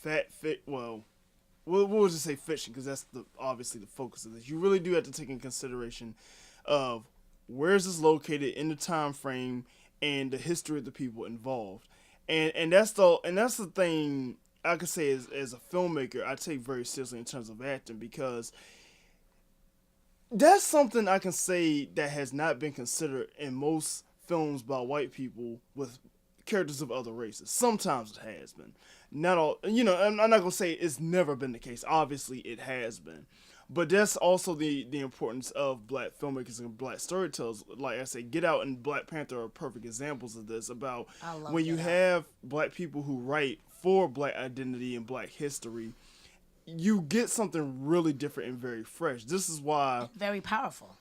we'll just say fiction because that's obviously the focus of this. You really do have to take in consideration of where is this located in the time frame and the history of the people involved. And that's the thing I could say as a filmmaker I take very seriously in terms of acting because that's something I can say that has not been considered in most films by white people with characters of other races. Sometimes it has been. Not all, I'm not gonna say it's never been the case. Obviously, it has been. But that's also the importance of black filmmakers and black storytellers. Like I said, Get Out and Black Panther are perfect examples of this. About when you have black people who write for black identity and black history, you get something really different and very fresh. This is why very powerful.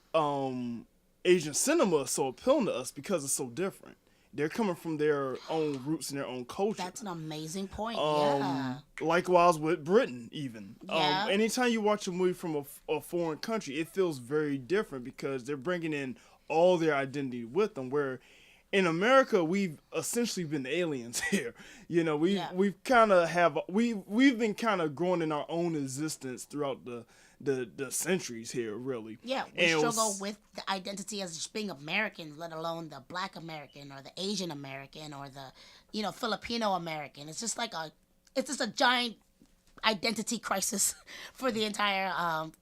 Asian cinema is so appealing to us, because it's so different. They're coming from their own roots and their own culture. That's an amazing point. Yeah. Likewise with Britain, even. Yeah. Anytime you watch a movie from a foreign country, it feels very different because they're bringing in all their identity with them. Where in America, we've essentially been aliens here. We've been kind of growing in our own existence throughout the centuries here, really. Yeah, we struggle with the identity as just being American, let alone the Black American or the Asian American or the, Filipino American. It's just it's just a giant identity crisis for the entire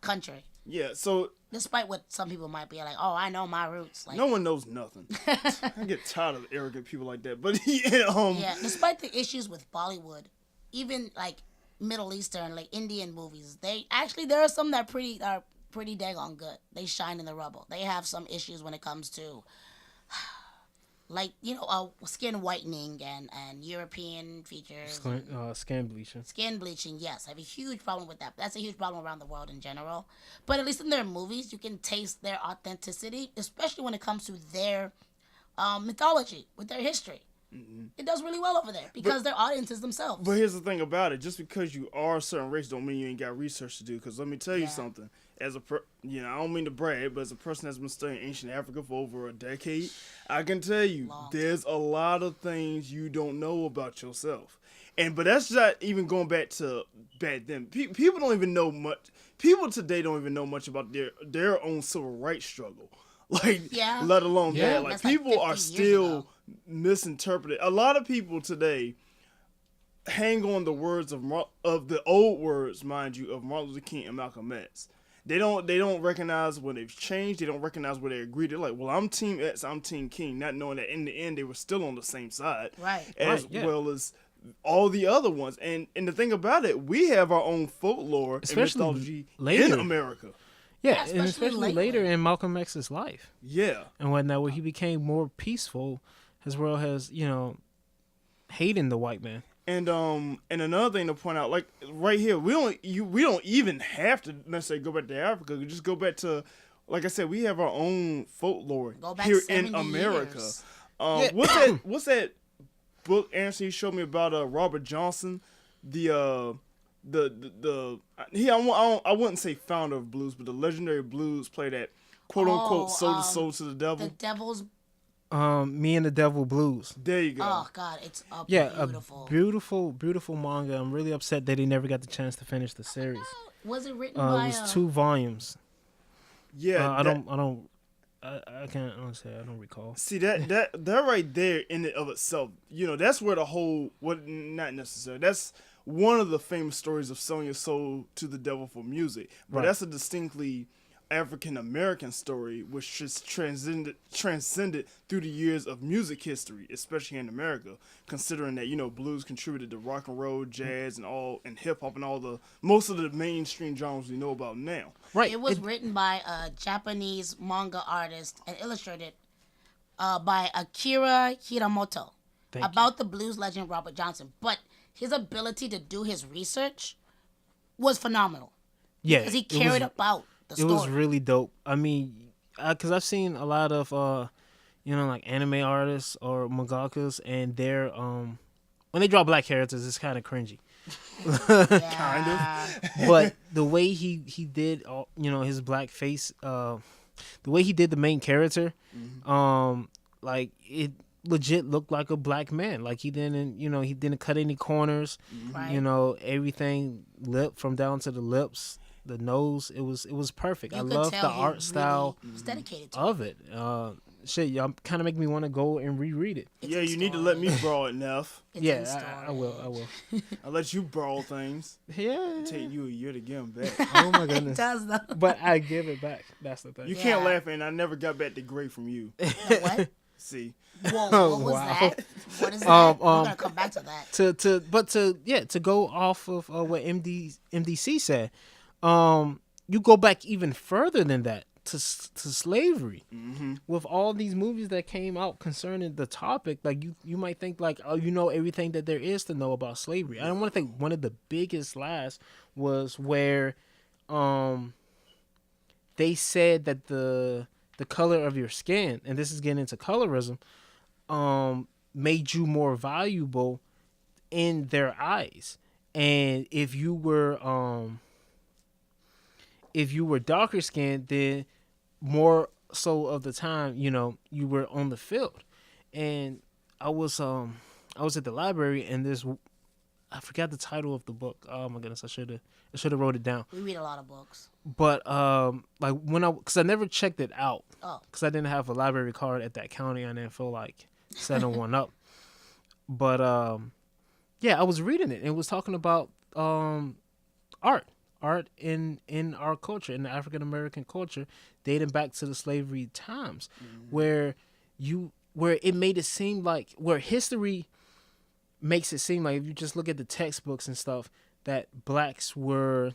country. Yeah, so despite what some people might be like, oh, I know my roots. No one knows nothing. I get tired of arrogant people like that. But despite the issues with Bollywood, even Middle Eastern, Indian movies, there are some that are pretty daggone good. They shine in the rubble. They have some issues when it comes to skin whitening and European features. Skin bleaching. Skin bleaching, yes. I have a huge problem with that. That's a huge problem around the world in general. But at least in their movies, you can taste their authenticity, especially when it comes to their mythology, with their history. Mm-hmm. It does really well over there because their audiences themselves. But here's the thing about it: just because you are a certain race, don't mean you ain't got research to do. Because let me tell you something. As I don't mean to brag, but as a person that's been studying ancient Africa for over a decade, I can tell you there's a lot of things you don't know about yourself. But that's not even going back to back then. People don't even know much. People today don't even know much about their own civil rights struggle. Let alone that. People are still misinterpreted. A lot of people today hang on the words of the old words, mind you, of Martin Luther King and Malcolm X. They don't recognize when they've changed. They don't recognize where they agreed. They're like, well, I'm Team X, I'm Team King, not knowing that in the end they were still on the same side, well as all the other ones. And the thing about it, we have our own folklore and mythology in America. Yeah, and especially later in Malcolm X's life. Yeah. And whatnot, where he became more peaceful, as well as, hating the white man. And another thing to point out, right here, we don't even have to necessarily go back to Africa. We just go back to, like I said, we have our own folklore here in America. What's that book, Anderson, you showed me about Robert Johnson, I wouldn't say founder of blues, but the legendary blues play that quote unquote sold his soul to the devil. The Devil's Me and the Devil Blues. There you go. Oh God, it's beautiful, beautiful manga. I'm really upset that he never got the chance to finish the series. Was it written by? It was 2 volumes. Yeah, I can't honestly. I don't recall. See that right there in and of itself. That's where the whole not necessarily. That's one of the famous stories of selling your soul to the devil for music, but that's a distinctly African American story, which just transcended through the years of music history, especially in America. Considering that blues contributed to rock and roll, jazz, and hip hop, and most of the mainstream genres we know about now. Right. It was written by a Japanese manga artist and illustrated by Akira Hiramoto about the blues legend Robert Johnson. But his ability to do his research was phenomenal. Yeah, because he carried about the story. It was really dope. I mean, because I've seen a lot of anime artists or mangakas, and they're when they draw black characters, it's kind of cringy. Kind of. But the way he did his black face, the way he did the main character, it legit looked like a black man. Like he didn't cut any corners. Right. Everything lip from down to the lips, the nose. It was perfect. I love the art style of it. Y'all kind of make me want to go and reread it. You need to let me borrow it, Neff. I will. I'll let you borrow things. Yeah. It'll take you a year to get them back. Oh my goodness. It does though. But I give it back. That's the thing. You can't laugh, and I never got back the gray from you. The what? See, Whoa, what was Wow. that? What is that? Um, We're um, gonna come back to that. to go off of what MDC said, you go back even further than that to slavery. mm-hmm. With all these movies that came out concerning the topic, like you might think like, oh, you know everything that there is to know about slavery. I don't want to think one of the biggest lies was where they said that the color of your skin, and this is getting into colorism, made you more valuable in their eyes. And if you were darker skinned, then more so of the time, you were on the field. And I was at the library, and I forgot the title of the book. Oh my goodness, I should have wrote it down. We read a lot of books. But like because I never checked it out, Oh, because I didn't have a library card at that county. I didn't feel like setting one up. But yeah, I was reading it, and it was talking about art in our culture, in the African American culture, dating back to the slavery times, where it made it seem like, where history makes it seem like, if you just look at the textbooks and stuff, that blacks were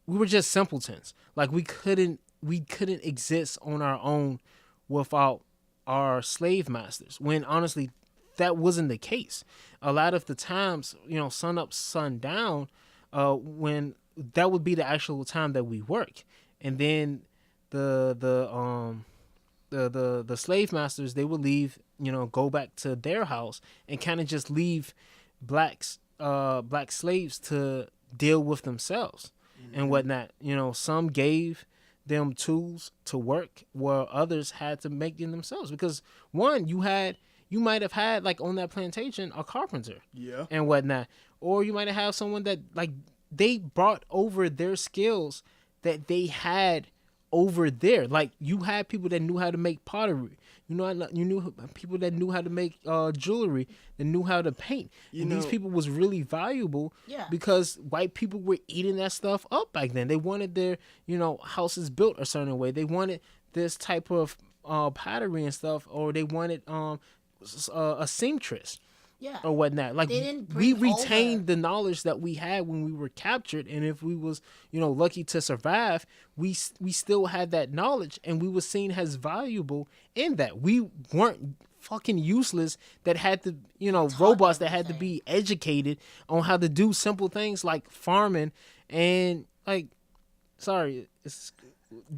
we were just simpletons. Like we couldn't exist on our own without our slave masters, when honestly that wasn't the case. A lot of the times, sun up, sun down, when that would be the actual time that we work. And then the slave masters, they would leave, go back to their house and kind of just leave black slaves to deal with themselves and whatnot. Some gave them tools to work, while others had to make them themselves. Because one, you might have had, like, on that plantation, a carpenter, Yeah. and whatnot, or you might have someone that, like, they brought over their skills that they had over there. Like, you had people that knew how to make pottery. You knew people that knew how to make jewelry, that knew how to paint. And these people was really valuable, because white people were eating that stuff up back then. They wanted their, houses built a certain way. They wanted this type of pottery and stuff, or they wanted a seamstress. yeah. Or whatnot. Like, They didn't we bring retained over- the knowledge that we had when we were captured, and if we was, lucky to survive, we still had that knowledge, and we were seen as valuable in that. We weren't fucking useless that had to, robots that had to be educated on how to do simple things like farming and, like, sorry, it's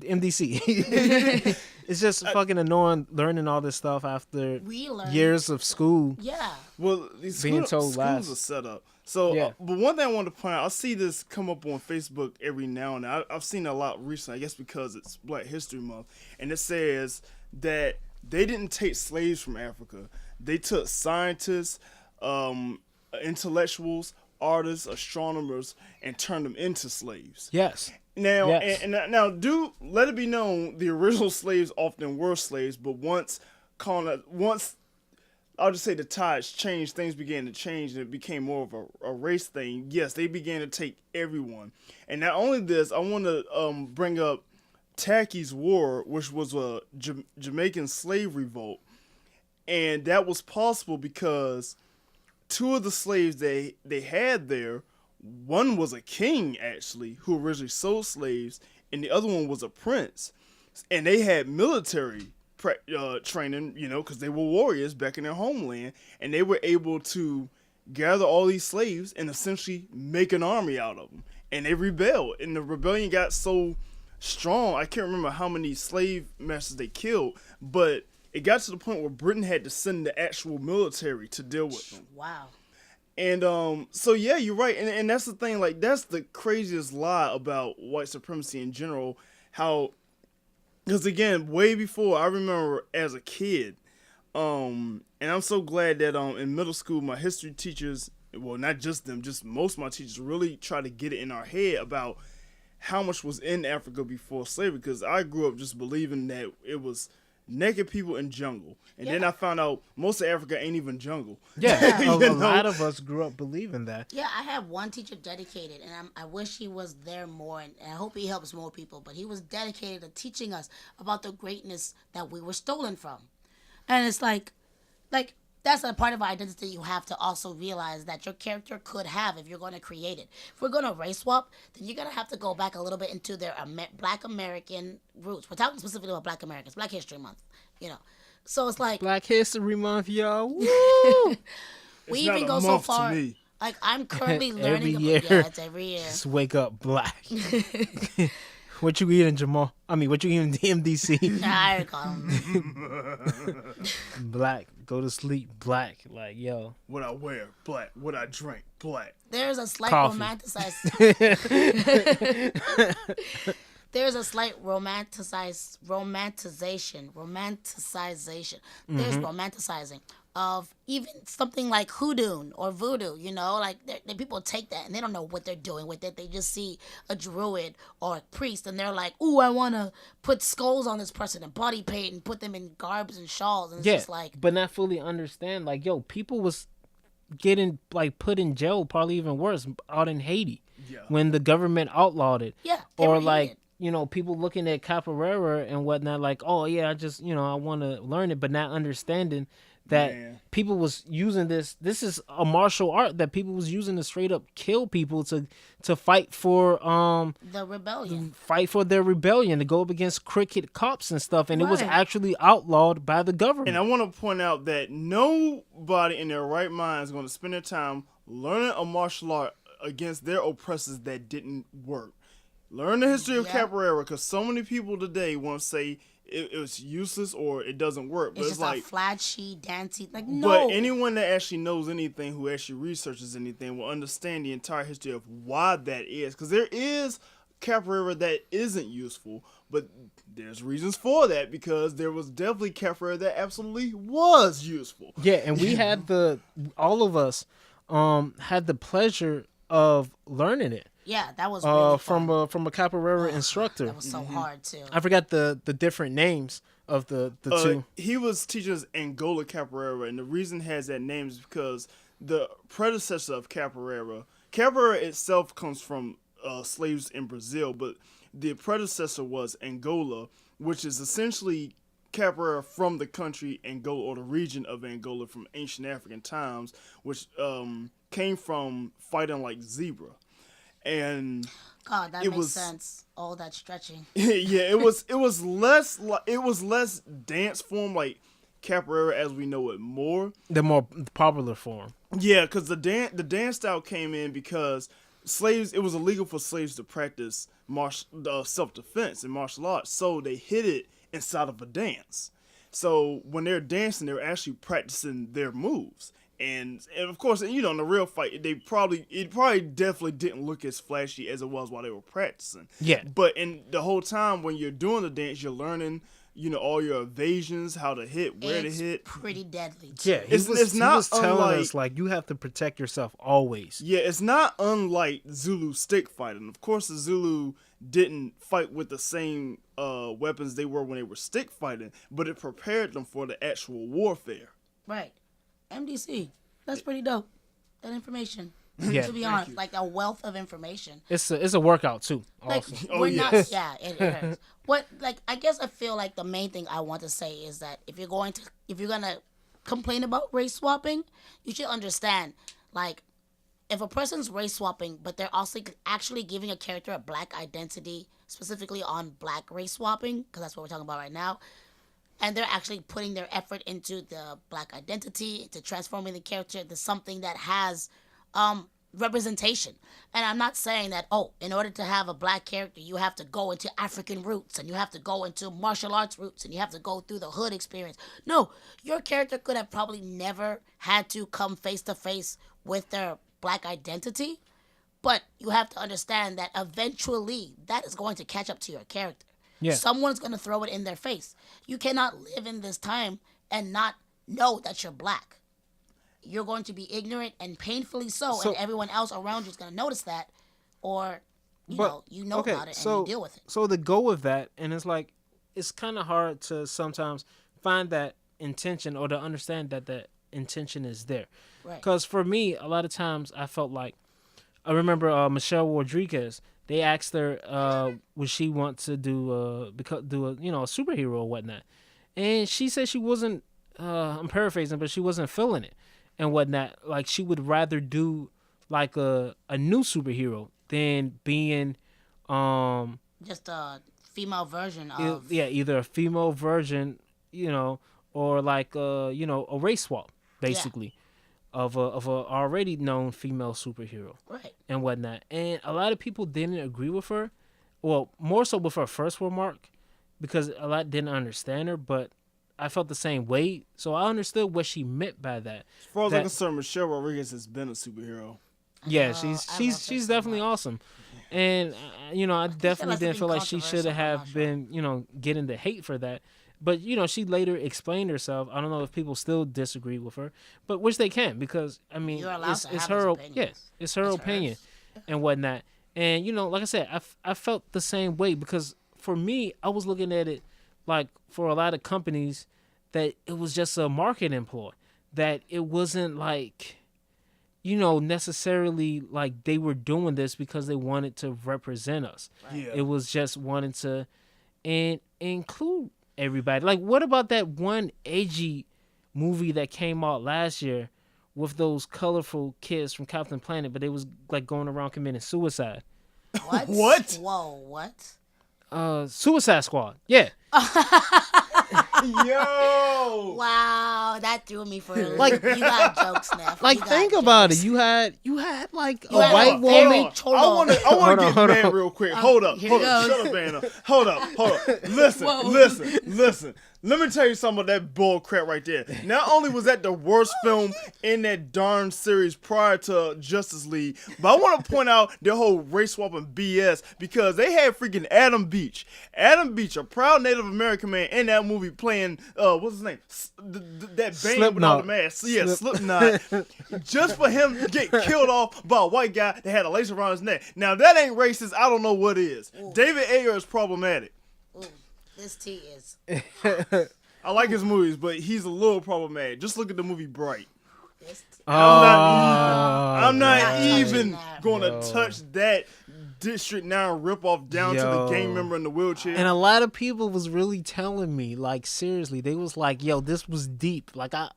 MDC. It's just fucking annoying learning all this stuff after We learned. years of school. Yeah. Well, these Being told schools lies. are set up. So, Yeah. but one thing I wanted to point out, I see this come up on Facebook every now and then. I've seen it a lot recently, I guess because it's Black History Month, and it says that they didn't take slaves from Africa. They took scientists, intellectuals, artists, astronomers, and turned them into slaves. Yes. Now, Yes. and now, do let it be known, the original slaves often were slaves, but once I'll just say the tides changed, things began to change, and it became more of a race thing. Yes, they began to take everyone. And not only this, I want to bring up Tacky's War, which was a Jamaican slave revolt. And that was possible because two of the slaves they had there, one was a king, actually, who originally sold slaves, and the other one was a prince. And they had military training, because they were warriors back in their homeland, and they were able to gather all these slaves and essentially make an army out of them. And they rebelled, and the rebellion got so strong, I can't remember how many slave masters they killed, but it got to the point where Britain had to send the actual military to deal with them. Wow. And so yeah, you're right, and that's the thing. Like, that's the craziest lie about white supremacy in general. How, because again, way before, I remember as a kid, and I'm so glad that in middle school, my history teachers, well, not just them, just most of my teachers really try to get it in our head about how much was in Africa before slavery. Because I grew up just believing that it was naked people in jungle. And then I found out most of Africa ain't even jungle. Yeah, You a know? lot of us grew up believing that. Yeah, I have one teacher dedicated, and I wish he was there more, and I hope he helps more people. But he was dedicated to teaching us about the greatness that we were stolen from, and it's like that's a part of our identity you have to also realize that your character could have if you're going to create it. If we're going to race swap, then you're going to have to go back a little bit into their Black American roots. We're talking specifically about Black Americans, Black History Month, you know. So it's like Black History Month, yo. Woo! we It's not even a go so month to far. me. Like I'm currently Every learning year. about it's every year. Just wake up black. What you eating, Jamal? I mean, what you eating, DMDC? I call him. Black. Go to sleep black. Like, yo. What I wear, black. What I drink, black. There's a slight Coffee. There's a slight romanticization. There's romanticizing of even something like hoodoo or voodoo, you know, like the people take that and they don't know what they're doing with it. They just see a druid or a priest and they're like, ooh, I want to put skulls on this person and body paint and put them in garbs and shawls. And it's just like, but not fully understand. Like, yo, people was getting like put in jail, probably even worse, out in Haiti when the government outlawed it. Yeah, or like, you know, people looking at capoeira and whatnot, like, oh yeah, I just, you know, I want to learn it, but not understanding that people was using this is a martial art that people was using to straight up kill people to fight for the rebellion, fight for their rebellion, to go up against cricket cops and stuff, and it was actually outlawed by the government. And I want to point out that nobody in their right mind is going to spend their time learning a martial art against their oppressors that didn't work. Learn the history of capoeira, because so many people today want to say it was useless or it doesn't work. But it's just like a flashy, dancey, like no. But anyone that actually knows anything, who actually researches anything, will understand the entire history of why that is. Because there is capoeira that isn't useful, but there's reasons for that, because there was definitely capoeira that absolutely was useful. Yeah, and we had all of us had the pleasure of learning it. Yeah, that was really fun. from a capoeira instructor. That was so hard too. I forgot the different names of the two. He was teaching us Angola capoeira, and the reason it has that name is because the predecessor of capoeira itself comes from slaves in Brazil, but the predecessor was Angola, which is essentially capoeira from the country Angola, or the region of Angola from ancient African times, which came from fighting like zebra. And God, that makes sense. All that stretching. Yeah, it was less dance form like capoeira as we know it more. The more popular form. Yeah, because the dance style came in because slaves. It was illegal for slaves to practice self-defense and martial arts, so they hid it inside of a dance. So when they're dancing, they're actually practicing their moves. And of course, you know, in the real fight, it probably definitely didn't look as flashy as it was while they were practicing. Yeah. But in the whole time when you're doing the dance, you're learning, you know, all your evasions, how to hit, where to hit. Pretty deadly too. Yeah, he was telling us, like, you have to protect yourself always. Yeah, it's not unlike Zulu stick fighting. Of course, the Zulu didn't fight with the same weapons they were when they were stick fighting, but it prepared them for the actual warfare. Right. MDC. That's pretty dope. That information. Yeah. To be honest, like a wealth of information. It's a workout too. Also. Like, we're not. Yeah, it hurts. What? Like, I guess I feel like the main thing I want to say is that if you're gonna complain about race swapping, you should understand, like, if a person's race swapping, but they're also actually giving a character a black identity, specifically on black race swapping, because that's what we're talking about right now. And they're actually putting their effort into the black identity, into transforming the character into something that has representation. And I'm not saying that, in order to have a black character, you have to go into African roots and you have to go into martial arts roots and you have to go through the hood experience. No, your character could have probably never had to come face to face with their black identity. But you have to understand that eventually that is going to catch up to your character. Yeah. Someone's going to throw it in their face. You cannot live in this time and not know that you're black. You're going to be ignorant and painfully so, and everyone else around you is going to notice that, or you know about it and you deal with it. So to go with that, and it's like, it's kind of hard to sometimes find that intention or to understand that that intention is there. Right. Because for me, a lot of times I felt like I remember Michelle Rodriguez. They asked her, would she want to do a superhero or whatnot, and she said she wasn't. I'm paraphrasing, but she wasn't feeling it and whatnot. Like she would rather do like a new superhero than being just a female version of. either a female version, or like a race swap basically of a already known female superhero. Right. And whatnot. And a lot of people didn't agree with her. Well, more so with her first remark, because a lot didn't understand her, but I felt the same way. So I understood what she meant by that. As far as I'm concerned, Michelle Rodriguez has been a superhero. Yeah, she's definitely awesome. And I definitely didn't feel like she should have been, getting the hate for that. But she later explained herself. I don't know if people still disagree with her, but which they can, because I mean, it's her it's her opinion and whatnot. And like I said, I felt the same way, because for me, I was looking at it like for a lot of companies that it was just a marketing ploy, that it wasn't like necessarily like they were doing this because they wanted to represent us. Right. Yeah. It was just wanting to include everybody. Like, what about that one edgy movie that came out last year with those colorful kids from Captain Planet, but they was like going around committing suicide? What? What? Whoa, what? Suicide Squad. Yeah. Yo. Wow, that threw me for a loop. Like, you got jokes, Neff. Like, think about it. You had like a white woman. woman. I want to get mad real quick. Hold up. Shut up, Banner. Hold up. Listen. Let me tell you something about that bull crap right there. Not only was that the worst film in that darn series prior to Justice League, but I want to point out their whole race swapping BS, because they had freaking Adam Beach. Adam Beach, a proud Native American man in that movie, playing, what's his name? That band without the mask. Yeah, Slipknot. Just for him to get killed off by a white guy that had a lace around his neck. Now, if that ain't racist, I don't know what is. Ooh. David Ayer is problematic. Ooh. This tea is. I like his movies, but he's a little problematic. Just look at the movie Bright. I'm not even going to touch that District 9 ripoff down to the gang member in the wheelchair. And a lot of people was really telling me, like, seriously, they was like, yo, this was deep. Like, I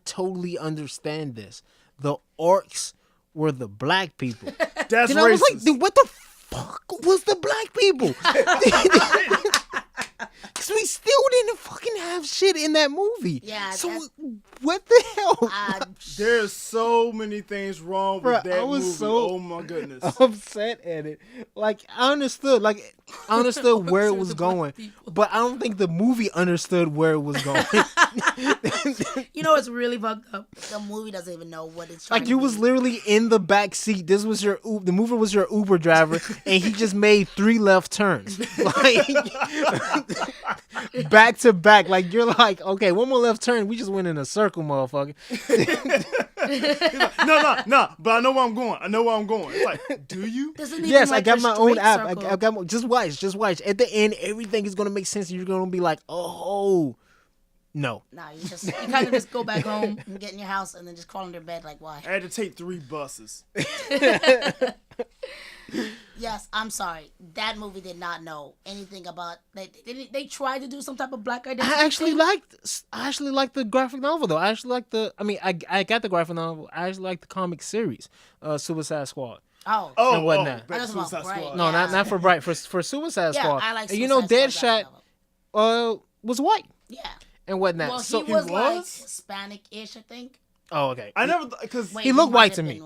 totally understand this. The orcs were the black people. That's and racist. I was like, dude, what the fuck was the black people? Because we still didn't fucking have shit in that movie. Yeah. So what the hell? There's so many things wrong with that movie. So oh my goodness. Upset at it. Like, I understood where it was going, but I don't think the movie understood where it was going. You know what's really fucked up? The movie doesn't even know what it's trying to Like, you was literally in the back seat. This was the mover was your Uber driver, and he just made 3 left turns. Like, back to back. Like, you're like, okay, one more left turn. We just went in a circle, motherfucker. No, but I know where I'm going. It's like, do you? Yes, I got my own app. I got just watch. At the end, everything is gonna make sense. You're gonna be like, oh, no. Nah, you kind of just go back home and get in your house and then just crawl into bed. Like, why? I had to take 3 buses. Yes, I'm sorry. That movie did not know anything about. They tried to do some type of black identity. I actually liked the graphic novel though. I got the graphic novel. I actually like the comic series, Suicide Squad. Oh, and whatnot. Suicide Squad. No, not for Bright. For Suicide Squad. I like and Suicide Deadshot was white. Yeah. And whatnot. Well, so he was like Hispanic-ish, I think. Oh, okay. I never because he looked white to me.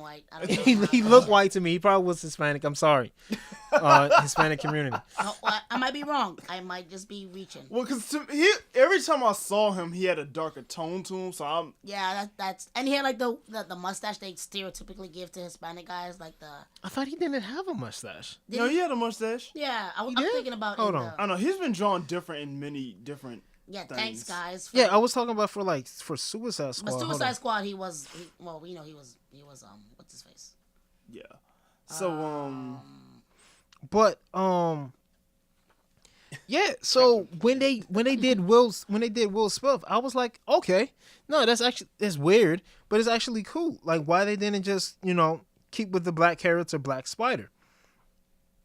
He looked white to me. He probably was Hispanic. I'm sorry, Hispanic community. I might be wrong. I might just be reaching. Well, because every time I saw him, he had a darker tone to him. So that's and he had like the mustache they stereotypically give to Hispanic guys, like the. I thought he didn't have a mustache. No, he had a mustache. Yeah, I'm thinking about. Hold on. I know he's been drawn different in many different. Yeah, things. thanks guys. Yeah, I was talking about for Suicide Squad. But Suicide Squad, he was what's his face? Yeah. So But Yeah, so when they did Will Smith, I was like, okay, no, that's weird, but it's actually cool. Like, why they didn't just keep with the black character, Black Spider?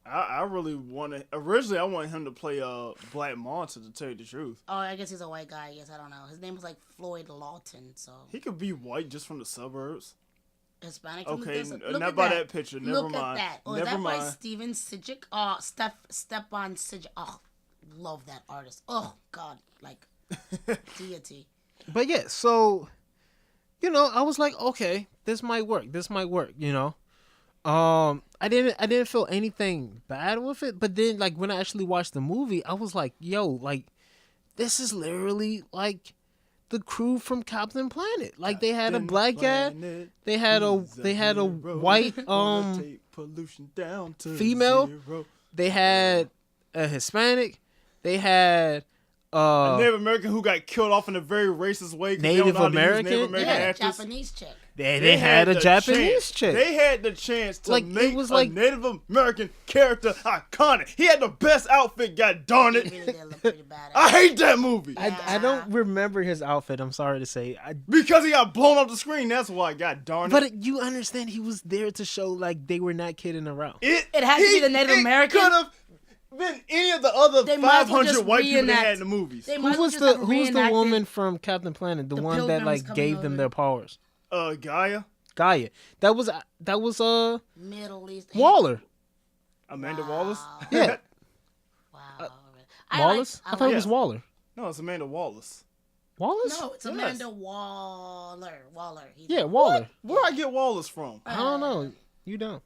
I really wanted. Originally, I wanted him to play Black Manta, to tell you the truth. Oh, I guess he's a white guy. Yes, I don't know. His name was like Floyd Lawton, so He could be white just from the suburbs. Hispanic. Okay, Look not at by that. that picture. Never Look mind. at that. Oh, Never is that by mind. Steven Sijic? Oh, Stepan Sijic. Oh, love that artist. Oh God, like deity. But yeah, so I was like, okay, this might work. I didn't feel anything bad with it, but then like when I actually watched the movie, I was like, yo, like this is literally like the crew from Captain Planet. Like they had a black guy, they had a white female, they had a Hispanic, they had a Native American who got killed off in a very racist way. Native American, actors. Japanese chick. They had a Japanese chick. They had the chance to Like, make it was a like- Native American character iconic. He had the best outfit, god darn He it. really did look pretty badass. I hate that movie. I don't remember his outfit. I'm sorry to say. Because he got blown off the screen, that's why, god darn it. But you understand, he was there to show like they were not kidding around. It had to be the Native American? It could have been any of the other They might as well 500 just white people they reenact- had in the movies. They might Who was as well the just have who was the reenacted woman from Captain Planet? The one that Pilgrims like coming gave them over. their powers. Gaia, Gaia. That was Middle East Waller. Amanda Wallace. Yeah. Wow. Wallace? I thought it was Yeah. Waller. No, it's Amanda Wallace. Wallace? No, it's Amanda Waller. Yeah, Waller. Where I get Wallace from? I don't know. You don't.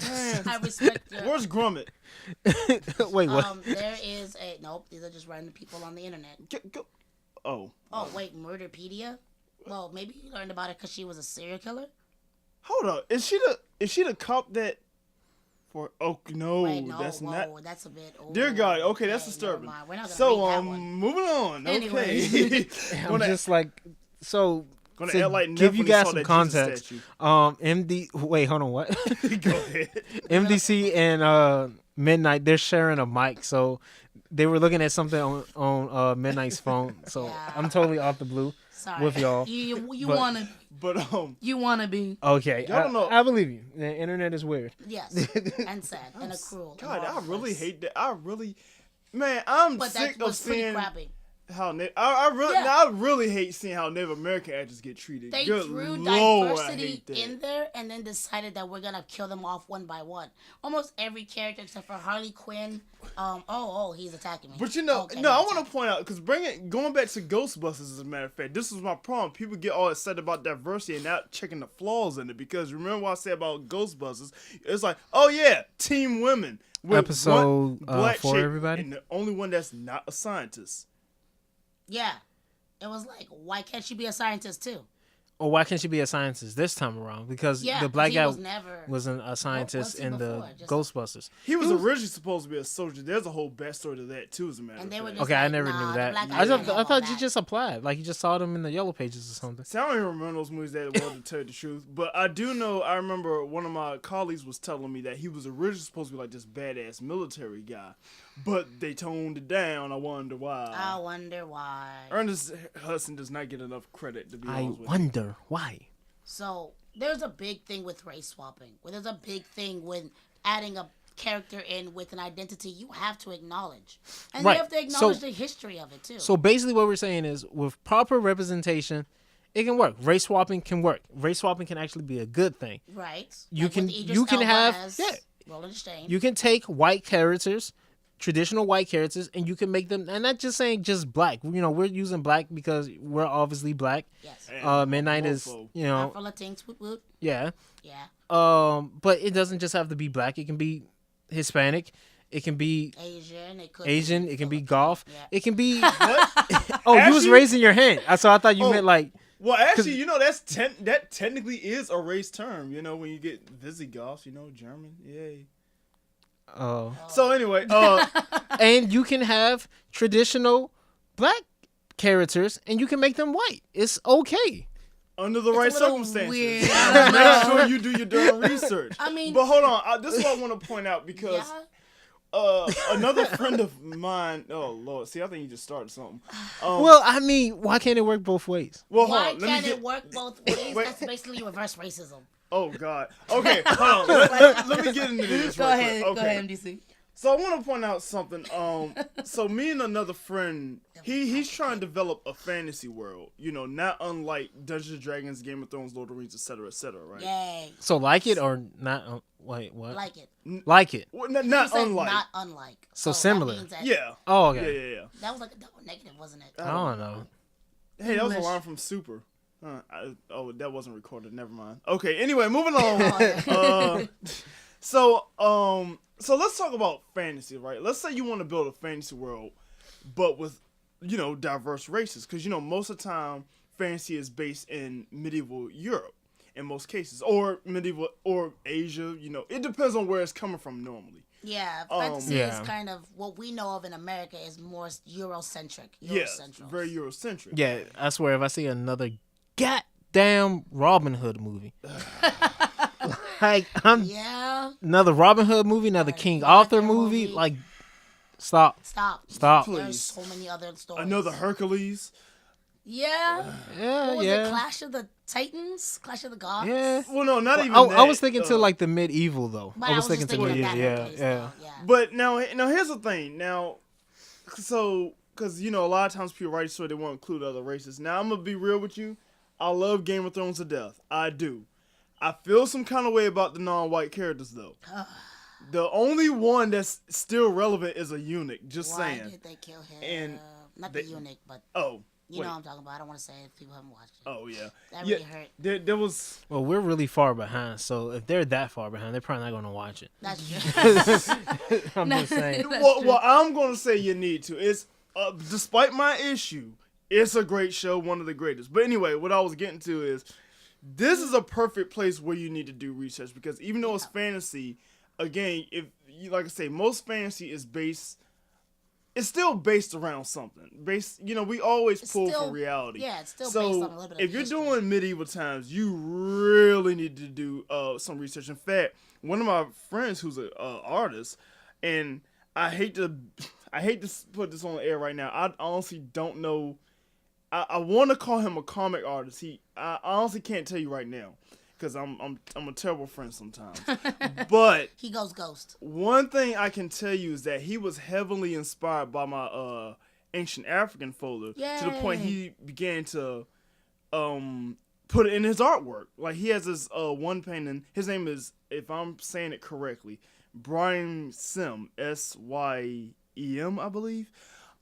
Man, I respect your... where's Grummet? Wait, what? There is a... Nope, these are just random people on the internet. Go. Oh. Oh, wait, Murderpedia? Well, maybe you learned about it because she was a serial killer? Hold up. Is she the cop that for no, Wait, no, that's whoa, not that's a bit... Dear God, okay, that's never disturbing. mind. We're not gonna So read that one. moving on. Anyway. Okay. I'm just like, so Gonna to act like give Neff you when he guys saw some that Jesus context. statue. Wait, hold on, what? Go ahead. MDC and Midnight, they're sharing a mic, so they were looking at something on Midnight's phone. So Yeah. I'm totally off the blue Sorry. with y'all. You But- wanna... But You wanna be... Okay, Y'all don't know- I believe you. The internet is weird. Yes. And sad. And a cruel. God, and I horrible really place. hate that. Man, I'm But sick that of was pretty seeing crappy. how Yeah. I really hate seeing how Native American actors get treated. They Good threw Lord, I diversity hate that. in there and then decided that we're gonna kill them off one by one. Almost every character except for Harley Quinn. He's attacking me. But I Okay, want to point out because going back to Ghostbusters, as a matter of fact, this was my problem. People get all excited about diversity and not checking the flaws in it. Because remember what I said about Ghostbusters? It's like, oh yeah, team women with Episode, one black for chick, everybody? and the only one that's not a scientist. Yeah. It was like, why can't she be a scientist too? Or why can't she be a scientist this time around? Because Yeah, the black he guy was never... wasn't a scientist was he in the before? Just- Ghostbusters. He was originally supposed to be a soldier. There's a whole backstory to that too, as a matter And of they were fact. just Okay, I like, never nah, knew the that. black guy I didn't have all thought you that. just applied. Like you just saw them in the yellow pages or something. See, I don't even remember those movies that well, to tell you the truth. But I do know, I remember one of my colleagues was telling me that he was originally supposed to be like this badass military guy. But they toned it down. I wonder why. I wonder why. Ernest Hudson does not get enough credit, to be I honest with you. wonder why. So there's a big thing with race swapping. Where there's a big thing when adding a character in with an identity you have to acknowledge. And Right. you have to acknowledge So- the history of it too. So basically, what we're saying is, with proper representation, it can work. Race swapping can work. Race swapping can actually be a good thing. right. You Like can- with Idris you can Elba have- as yeah. Roland Stain. You can take white characters, traditional white characters, and you can make them. And not just saying just black. We're using black because we're obviously black. Yes. And Midnight is, mofo. Afro Latinx woot woot. yeah. Yeah. But it doesn't just have to be black. It can be Hispanic. It can be Asian. It could Asian. be It can be Filipino. golf. Yeah. It can be. What? Oh, you was Actually- raising your hand. So I thought you Oh. meant like. Well, actually, that's that technically is a race term. When you get Visigoths, German, yay. Oh. So anyway, And you can have traditional black characters, and you can make them white. It's okay. under the right a little circumstances, weird. make sure you do your damn research. I mean- but hold on, this is what I want to point out because Yeah. another friend of mine. Oh Lord, see, I think you just started something. Well, I mean, why can't it work both ways? Well, Why hold on. can't it work both ways? Wait. That's basically reverse racism. Oh God. Okay, hold on. Let me get into this. Go right ahead, quick. go ahead, MDC. So I want to point out something. So me and another friend, he's trying to develop a fantasy world. You know, not unlike Dungeons and Dragons, Game of Thrones, Lord of the Rings, etc., right? Yay. So like it or not? Wait, what? Like it. Like it. Well, You not said unlike. not unlike. So that similar. means that- Yeah. Oh, Yeah, okay. yeah. That was like a double negative, wasn't it? I don't know. Hey, that was a English. line from Super. That wasn't recorded. Never mind. Okay. Anyway, moving on. So let's talk about fantasy, right? Let's say you want to build a fantasy world, but with, diverse races, because most of the time fantasy is based in medieval Europe, in most cases, or medieval or Asia. It depends on where it's coming from normally. Yeah, fantasy Yeah. is kind of what we know of in America is more Eurocentric. Yeah, Eurocentral. very Eurocentric. Yeah, I swear if I see another goddamn Robin Hood movie, like Yeah. another Robin Hood movie, another Or King Arthur Arthur movie, movie. like stop. Stop. Stop. Please. There's so many other stories. Another Hercules. Yeah. Yeah, What was it? yeah, Clash of the Titans? Clash of the Gods? yeah. Well, no, not even I, that. I was thinking to like the medieval though. But I was thinking just to thinking of medieval. that Yeah, case, yeah. though, yeah. But now here's the thing. Now, so because a lot of times people write story they want to include other races. Now I'm gonna be real with you. I love Game of Thrones to death. I do. I feel some kind of way about the non-white characters though. The only one that's still relevant is a eunuch. Just Why saying. did they kill him? And Not they- the eunuch, but Oh. you wait. know what I'm talking about. I don't want to say it if people haven't watched it. Oh yeah. That Yeah. really hurt. There was. Well, we're really far behind, so if they're that far behind, they're probably not going to watch it. That's true. I'm just saying. Well, I'm gonna say you need to. It's despite my issue, it's a great show, one of the greatest. But anyway, what I was getting to is this is a perfect place where you need to do research because even though it's fantasy, again, if you like I say, most fantasy is based. It's still based around something. We always pull still- from reality. yeah, it's still so based on a little bit of if you're history. doing medieval times, you really need to do some research. In fact, one of my friends who's an artist, and I hate to put this on the air right now. I honestly don't know. I want to call him a comic artist. I honestly can't tell you right now because I'm a terrible friend sometimes. But He goes ghost. one thing I can tell you is that he was heavily inspired by my ancient African folder to the point Yay. he began to put it in his artwork. Like he has this one painting. His name is, if I'm saying it correctly, Bryan Syme, Syem, I believe.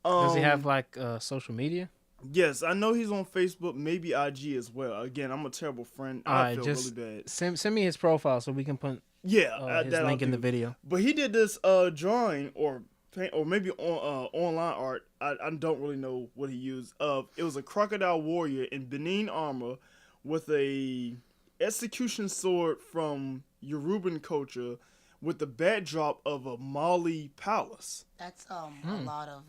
Does he have like social media? Yes, I know he's on Facebook, maybe IG as well. Again, I'm a terrible friend. I feel just really bad. send me his profile so we can put Yeah, his that link I'll in the do. video. But he did this drawing or paint or maybe on online art. I don't really know what he used. It was a crocodile warrior in Benin armor with a execution sword from Yoruban culture with the backdrop of a Mali palace. That's a lot of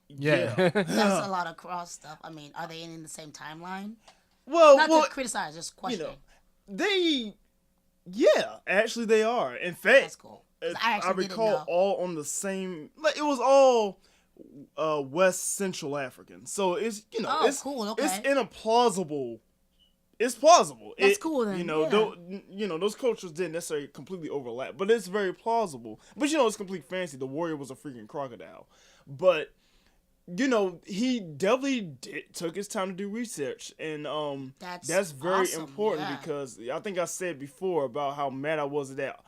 Yeah. that's a lot of cross stuff. I mean, are they in the same timeline? Well, Not to criticize, just question. actually they are. In fact, That's cool. 'Cause if I I actually didn't recall, know. all on the same. Like it was all West Central African. So it's Oh, it's cool, okay. It's in a plausible. It's plausible. That's cool then, yeah. Those cultures didn't necessarily completely overlap, but it's very plausible. But it's complete fantasy. The warrior was a freaking crocodile, but he definitely took his time to do research, and that's very awesome, important yeah. because I think I said before about how mad I was at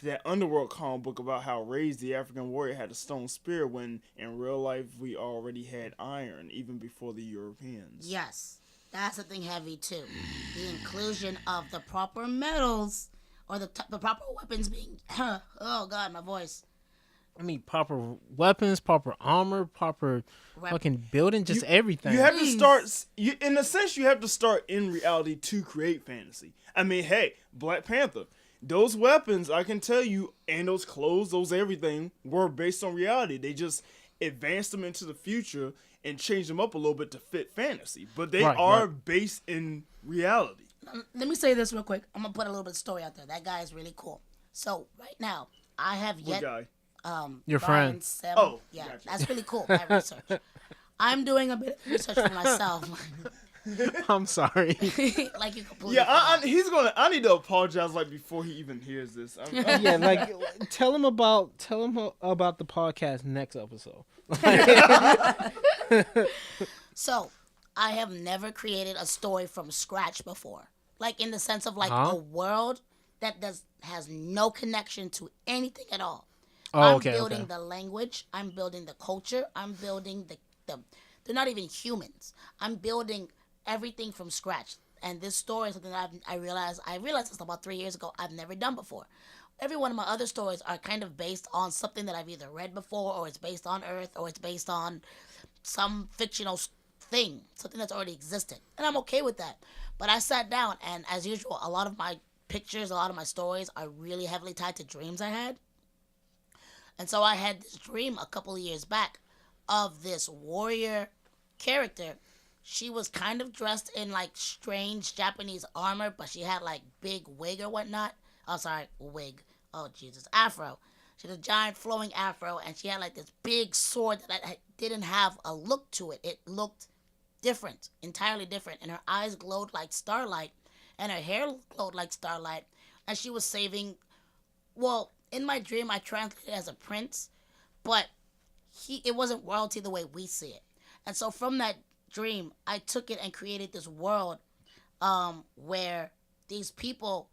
that Underworld comic book about how raised the African warrior had a stone spear when in real life we already had iron even before the Europeans. Yes, that's the thing heavy too. The inclusion of the proper metals or the proper weapons being. Oh God, my voice. I mean, proper weapons, proper armor, proper fucking building, just everything. You have to start. In a sense, you have to start in reality to create fantasy. I mean, hey, Black Panther. Those weapons, I can tell you, and those clothes, those everything, were based on reality. They just advanced them into the future and changed them up a little bit to fit fantasy. But they are based in reality. Let me say this real quick. I'm gonna put a little bit of story out there. That guy is really cool. So right now, I have What yet. guy? Your Bryan, friend. Syme. Oh, Yeah, gotcha. that's really cool. My research. I'm doing a bit of research for myself. I'm sorry. Like you completely Yeah, forgot. I need to apologize like before he even hears this. Yeah, like tell him about the podcast next episode. So, I have never created a story from scratch before. Like in the sense of like Huh? a world that has no connection to anything at all. Oh, I'm okay, building okay. the language, I'm building the culture, I'm building the they're not even humans. I'm building everything from scratch. And this story is something that I realized this about 3 years ago I've never done before. Every one of my other stories are kind of based on something that I've either read before, or it's based on Earth, or it's based on some fictional thing, something that's already existed. And I'm okay with that. But I sat down, and as usual, a lot of my pictures, a lot of my stories are really heavily tied to dreams I had. And so I had this dream a couple of years back of this warrior character. She was kind of dressed in like strange Japanese armor, but she had like big wig or whatnot. Oh, sorry, wig. Oh, Jesus, afro. She had a giant flowing afro, and she had like this big sword that didn't have a look to it. It looked different, entirely different, and her eyes glowed like starlight, and her hair glowed like starlight, and she was saving. Well, in my dream, I translated it as a prince, but it wasn't royalty the way we see it. And so from that dream, I took it and created this world where these people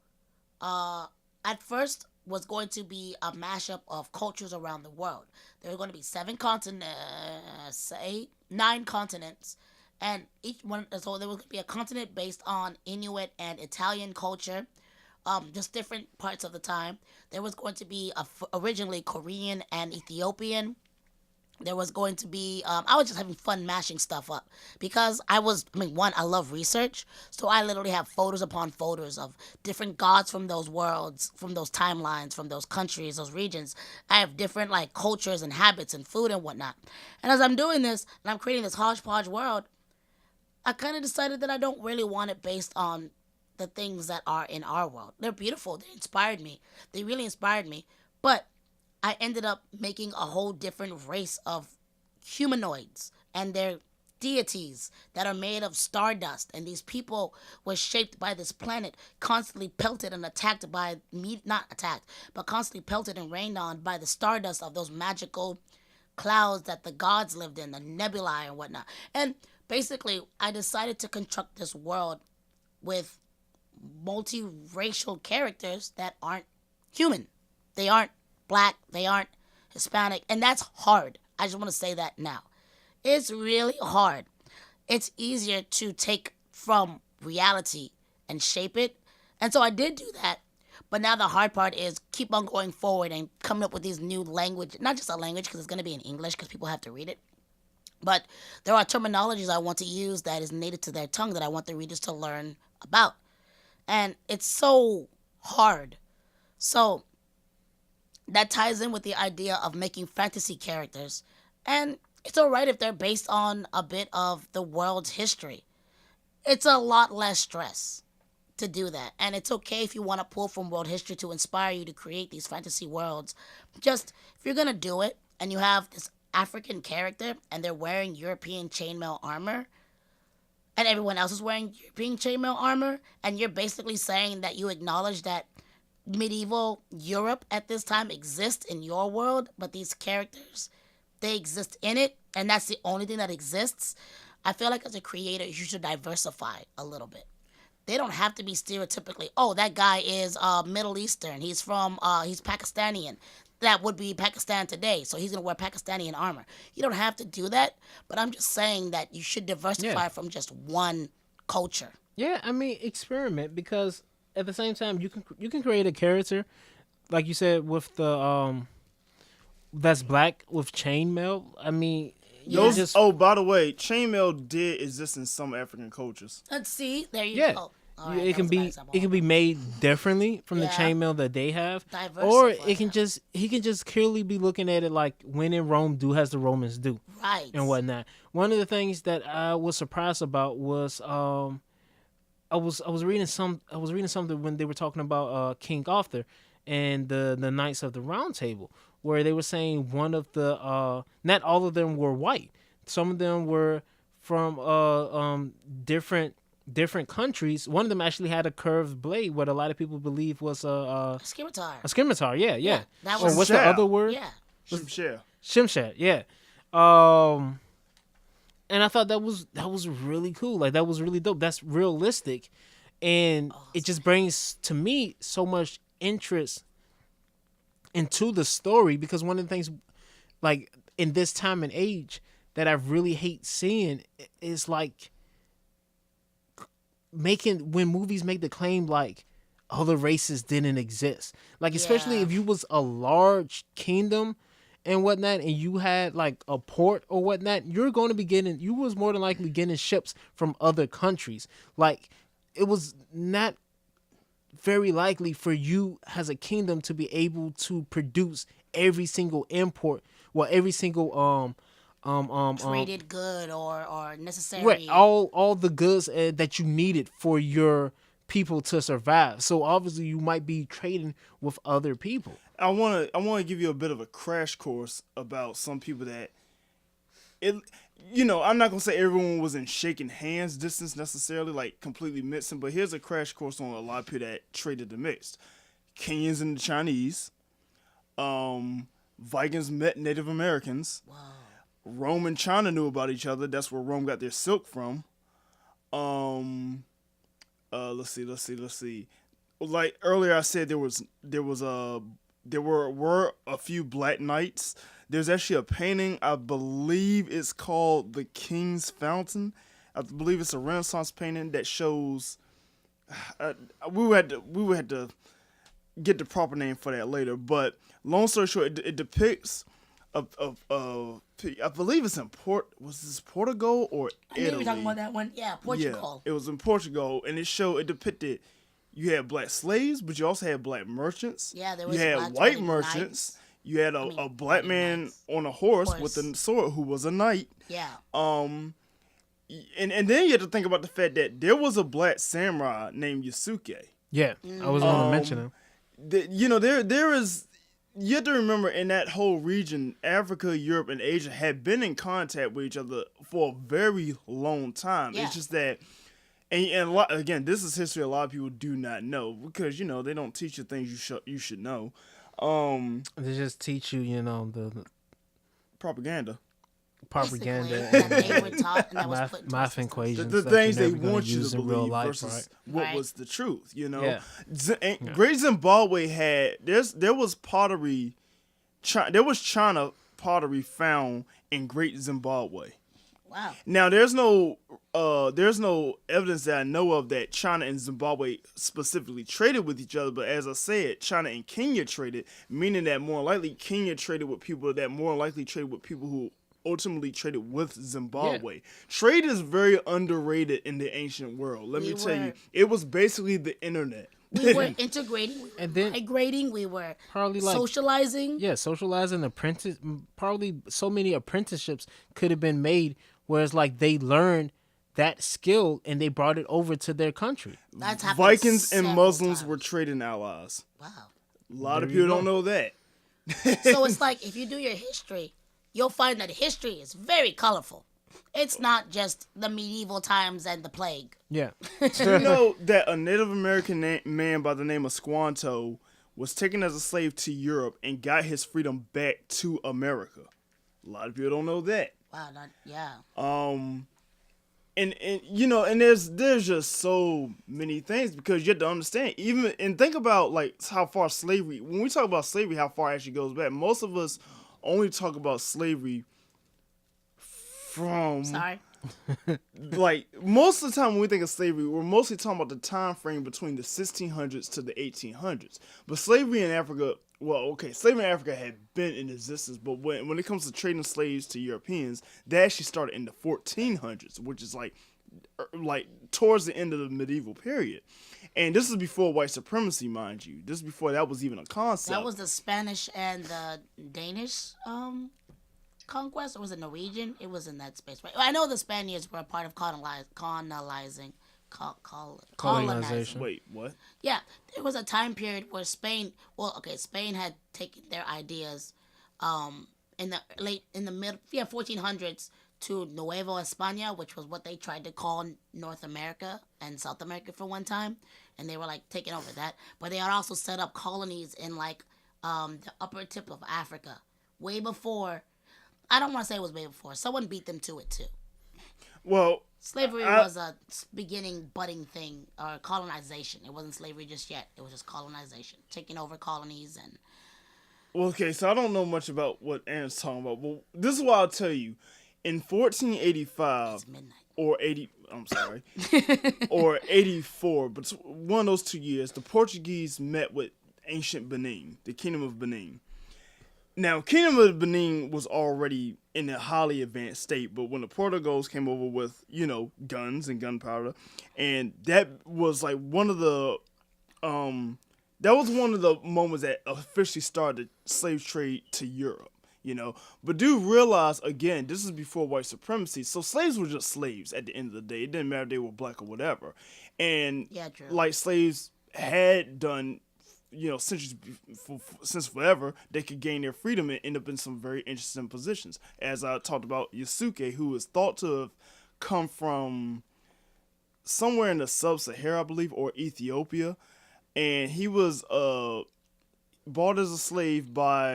at first was going to be a mashup of cultures around the world. There were going to be 9 continents, and each one. So there was going to be a continent based on Inuit and Italian culture, just different parts of the time. There was going to be originally Korean and Ethiopian. There was going to be, I was just having fun mashing stuff up because I love research. So I literally have photos upon photos of different gods from those worlds, from those timelines, from those countries, those regions. I have different like cultures and habits and food and whatnot. And as I'm doing this and I'm creating this hodgepodge world, I kind of decided that I don't really want it based on the things that are in our world. They're beautiful. They inspired me. They really inspired me. But I ended up making a whole different race of humanoids and their deities that are made of stardust. And these people were shaped by this planet, constantly pelted and attacked by not attacked, but constantly pelted and rained on by the stardust of those magical clouds that the gods lived in, the nebulae and whatnot. And basically, I decided to construct this world with multiracial characters that aren't human. They aren't Black, they aren't Hispanic, and that's hard. I just want to say that now. It's really hard. It's easier to take from reality and shape it. And so I did do that. But now the hard part is keep on going forward and coming up with these new language, not just a language because it's going to be in English because people have to read it. But there are terminologies I want to use that is native to their tongue that I want the readers to learn about. And it's so hard. So that ties in with the idea of making fantasy characters. And it's alright if they're based on a bit of the world's history. It's a lot less stress to do that. And it's okay if you want to pull from world history to inspire you to create these fantasy worlds. Just, if you're going to do it, and you have this African character, and they're wearing European chainmail armor, and everyone else is wearing European chainmail armor, and you're basically saying that you acknowledge that medieval Europe at this time exists in your world, but these characters, they exist in it, and that's the only thing that exists. I feel like as a creator, you should diversify a little bit. They don't have to be stereotypically, oh, that guy is Middle Eastern, he's Pakistani. That would be Pakistan today, so he's going to wear Pakistani armor. You don't have to do that, but I'm just saying that you should diversify from just one culture. Yeah, I mean, experiment, because at the same time, you can create a character, like you said, with the that's black with chainmail. I mean, by the way, chainmail did exist in some African cultures. Let's see. There you go. Right, it can be made differently from the chainmail that they have, or he can just clearly be looking at it like when in Rome, do as the Romans do, right, and whatnot. One of the things that I was surprised about was I was reading something when they were talking about King Arthur and the Knights of the Round Table, where they were saying one of the not all of them were white. Some of them were from different countries. One of them actually had a curved blade, what a lot of people believe was Scimitar. a scimitar. Yeah, yeah. That Or was what's the Shell. other word? yeah. Shimshare. Shimshat. Yeah. And I thought that was really cool. Like that was really dope. That's realistic, and it just brings to me so much interest into the story, because one of the things, like in this time and age, that I really hate seeing is like making when movies make the claim like other races didn't exist. Like especially Yeah. if you was a large kingdom and whatnot, and you had like a port or whatnot, you're going to be getting, you was more than likely getting ships from other countries. Like it was not very likely for you as a kingdom to be able to produce every single import, well, every single Traded good or necessary. right, all the goods that you needed for your people to survive. So obviously you might be trading with other people. I wanna give you a bit of a crash course about some people that it. I'm not gonna say everyone was in shaking hands distance necessarily, like completely mixing. But here's a crash course on a lot of people that traded the mixed. Kenyans and the Chinese. Vikings met Native Americans. Wow. Rome and China knew about each other. That's where Rome got their silk from. Let's see. Like earlier, I said there were a few black knights. There's actually a painting. I believe it's called the King's Fountain. I believe it's a Renaissance painting that shows. We would have to get the proper name for that later. But long story short, it depicts I believe it's in was this Portugal or Italy? I knew we were talking about that one. Yeah, Portugal. Yeah, it was in Portugal, and it depicted you had black slaves, but you also had black merchants. Yeah, there was you had black white trading merchants. knights. You had a black man knights. on a horse with a sword who was a knight. Yeah. And then you have to think about the fact that there was a black samurai named Yasuke. Yeah, I was going to mention him. There is. You have to remember, in that whole region, Africa, Europe, and Asia had been in contact with each other for a very long time. Yeah. It's just that, and a lot, again, this is history a lot of people do not know, because they don't teach you things you should know. They just teach you, the Propaganda. propaganda Basically, and they were taught, and that was put into math systems. equations. The that things you're they never gonna want you use to in real believe life, versus right? what Right. was the truth. Yeah. Great Zimbabwe had there was pottery. There was China pottery found in Great Zimbabwe. Wow. Now there's no evidence that I know of that China and Zimbabwe specifically traded with each other, but as I said, China and Kenya traded, meaning that more likely Kenya traded with people that more likely traded with people who ultimately traded with Zimbabwe. Trade is very underrated in the ancient world. Let me tell you, it was basically the internet. We were integrating, we were And then- migrating, we were Probably like socializing. yeah, socializing apprentice. Probably so many apprenticeships could have been made, whereas like they learned that skill and they brought it over to their country. That's happened Vikings and several Muslims times. were trading allies. Wow. A lot of There you people go. don't know that. So it's like, if you do your history, you'll find that history is very colorful. It's not just the medieval times and the plague. Yeah, Do you know that a Native American man by the name of Squanto was taken as a slave to Europe and got his freedom back to America? A lot of people don't know that. Wow, yeah. And there's just so many things, because you have to understand, and think about like how far slavery, when we talk about slavery, how far it actually goes back. Most of us only talk about slavery from Sorry. like most of the time when we think of slavery, we're mostly talking about the time frame between the 1600s to the 1800s. But slavery in Africa, slavery in Africa had been in existence, but when it comes to trading slaves to Europeans, that actually started in the 1400s, which is like towards the end of the medieval period. And this is before white supremacy, mind you. This is before that was even a concept. That was the Spanish and the Danish conquest, or was it Norwegian? It was in that space, right? I know the Spaniards were a part of colonizing. colonization. Wait, what? Yeah, there was a time period where Spain had taken their ideas in the mid 1400s to Nueva España, which was what they tried to call North America and South America for one time, and they were like taking over that. But they had also set up colonies in like the upper tip of Africa, way before. I don't want to say it was way before. Someone beat them to it too. Well, Slavery was a beginning, budding thing, or colonization. It wasn't slavery just yet. It was just colonization, taking over colonies and. well, okay, so I don't know much about what Aaron's talking about. Well, this is what I'll tell you. In 1485 or 80, I'm sorry, or 84, but one of those 2 years, the Portuguese met with ancient Benin, the Kingdom of Benin. Now, Kingdom of Benin was already in a highly advanced state, but when the Portugals came over with, guns and gunpowder, and that was like one of the moments that officially started the slave trade to Europe. But do realize, again, this is before white supremacy, so slaves were just slaves at the end of the day. It didn't matter if they were black or whatever. And like slaves had done, centuries since forever, they could gain their freedom and end up in some very interesting positions. As I talked about Yasuke, who is thought to have come from somewhere in the sub-Sahara, I believe, or Ethiopia, and he was bought as a slave by,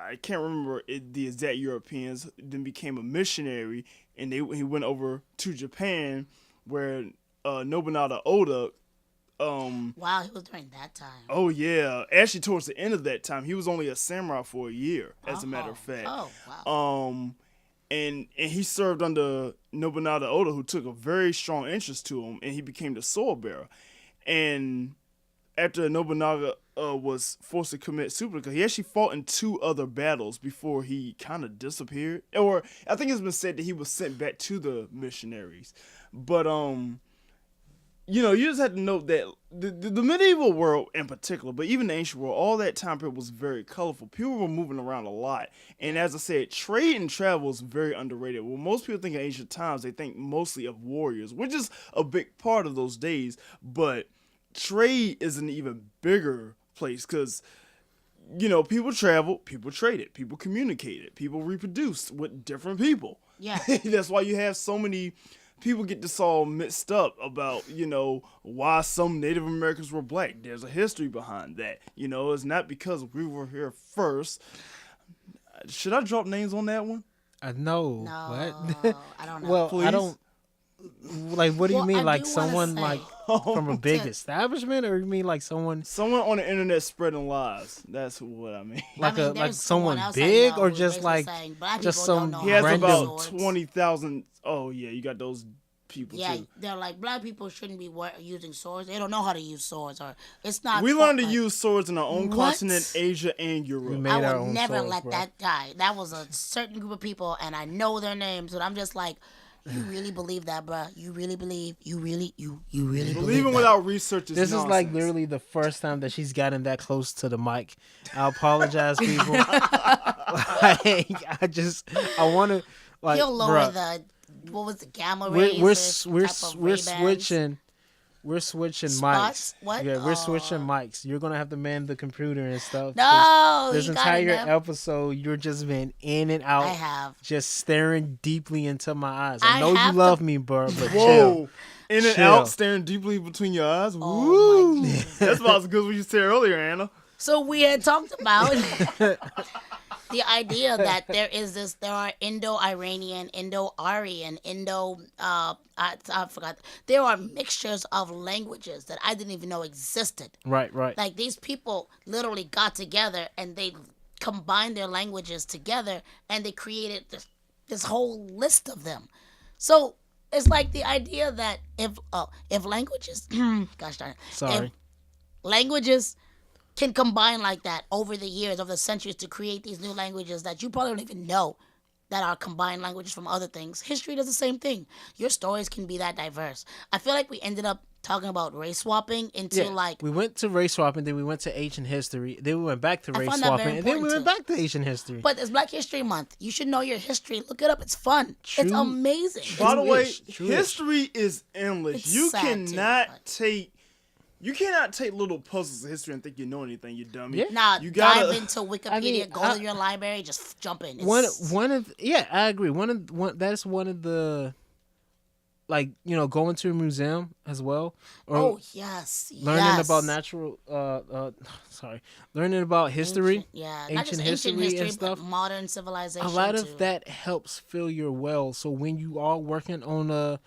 I can't remember the exact Europeans, then became a missionary, and he went over to Japan, where Nobunaga Oda. Wow, he was during that time. Oh yeah, actually towards the end of that time, he was only a samurai for a year, as a matter of fact. Oh wow. And he served under Nobunaga Oda, who took a very strong interest to him, and he became the sword bearer. And after Nobunaga was forced to commit seppuku, he actually fought in 2 other battles before he kind of disappeared. Or I think it's been said that he was sent back to the missionaries. But you just have to note that the medieval world in particular, but even the ancient world, all that time period was very colorful. People were moving around a lot. And as I said, trade and travel is very underrated. When most people think of ancient times, they think mostly of warriors, which is a big part of those days. But trade is an even bigger place because, people traveled, people traded, people communicated, people reproduced with different people. Yeah. That's why you have so many people get this all mixed up about, why some Native Americans were black. There's a history behind that. It's not because we were here first. Should I drop names on that one? No. What? I don't know. Well, Please? I don't. Like, what do you mean? I Like do someone wanna like say- from a big establishment, or you mean like someone Someone on the internet spreading lies. That's what I mean. like like there's someone else I big, know or who's just basically like saying black just people don't some know He how has to use random- about swords. 20,000. Oh, yeah, you got those people, Yeah, too. they're like black people shouldn't be using swords. They don't know how to use swords, or it's not. We learned to like- use swords in our own What? continent, Asia and Europe. We made I our would own never swords, let bro. that die. That was a certain group of people, and I know their names, but I'm just like, you really believe that, bruh? You really believe? You really believe Believing that? without research is This nonsense. is like literally the first time that she's gotten that close to the mic. I apologize, people. like, I want to like. He'll lower bruh, what was the gamma rays? we're switching Spots? mics. What? Yeah, we're Oh. switching mics. You're gonna have to man the computer and stuff. 'cause No, this you got it, entire man. episode, you're just been in and out. I have. Just staring deeply into my eyes. I I know you have love to- me, bro, but Whoa. chill. In and Chill. out, staring deeply between your eyes. Oh, Woo. my goodness. That's about as good as what you said earlier, Anna. So we had talked about the idea that there are Indo-Iranian, Indo-Aryan, I forgot. There are mixtures of languages that I didn't even know existed. Right. Like these people literally got together and they combined their languages together and they created this whole list of them. So it's like the idea that if languages, gosh darn it, Sorry. if languages can combine like that over the years, over the centuries to create these new languages that you probably don't even know that are combined languages from other things. History does the same thing. Your stories can be that diverse. I feel like we ended up talking about race swapping into like we went to race swapping, then we went to ancient history, then we went back to I race find that very swapping, and then we went important, back to Asian history. but it's Black History Month. You should know your history. Look it up. It's fun. It's True. amazing. By the way, True-ish. history is endless. It's You sad too, cannot but- take You cannot take little puzzles of history and think you know anything, you dummy. Yeah. Nah, You gotta- dive into Wikipedia, go to your library, just jump in. I agree. That's one of the, like, going to a museum as well, or Oh yes, learning about learning about history, not just ancient history, and stuff. but modern civilization. A lot too. of that helps fill your well. So when you are working on a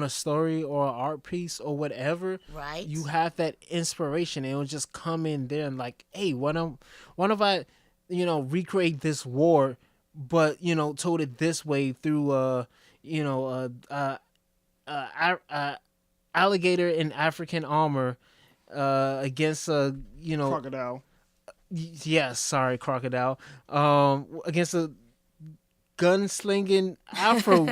story or an art piece or whatever, right? you have that inspiration. It'll just come in there and like, hey, why don't I, recreate this war, but told it this way through alligator in African armor against a Crocodile. yes, sorry, crocodile, against a gunslinging Afro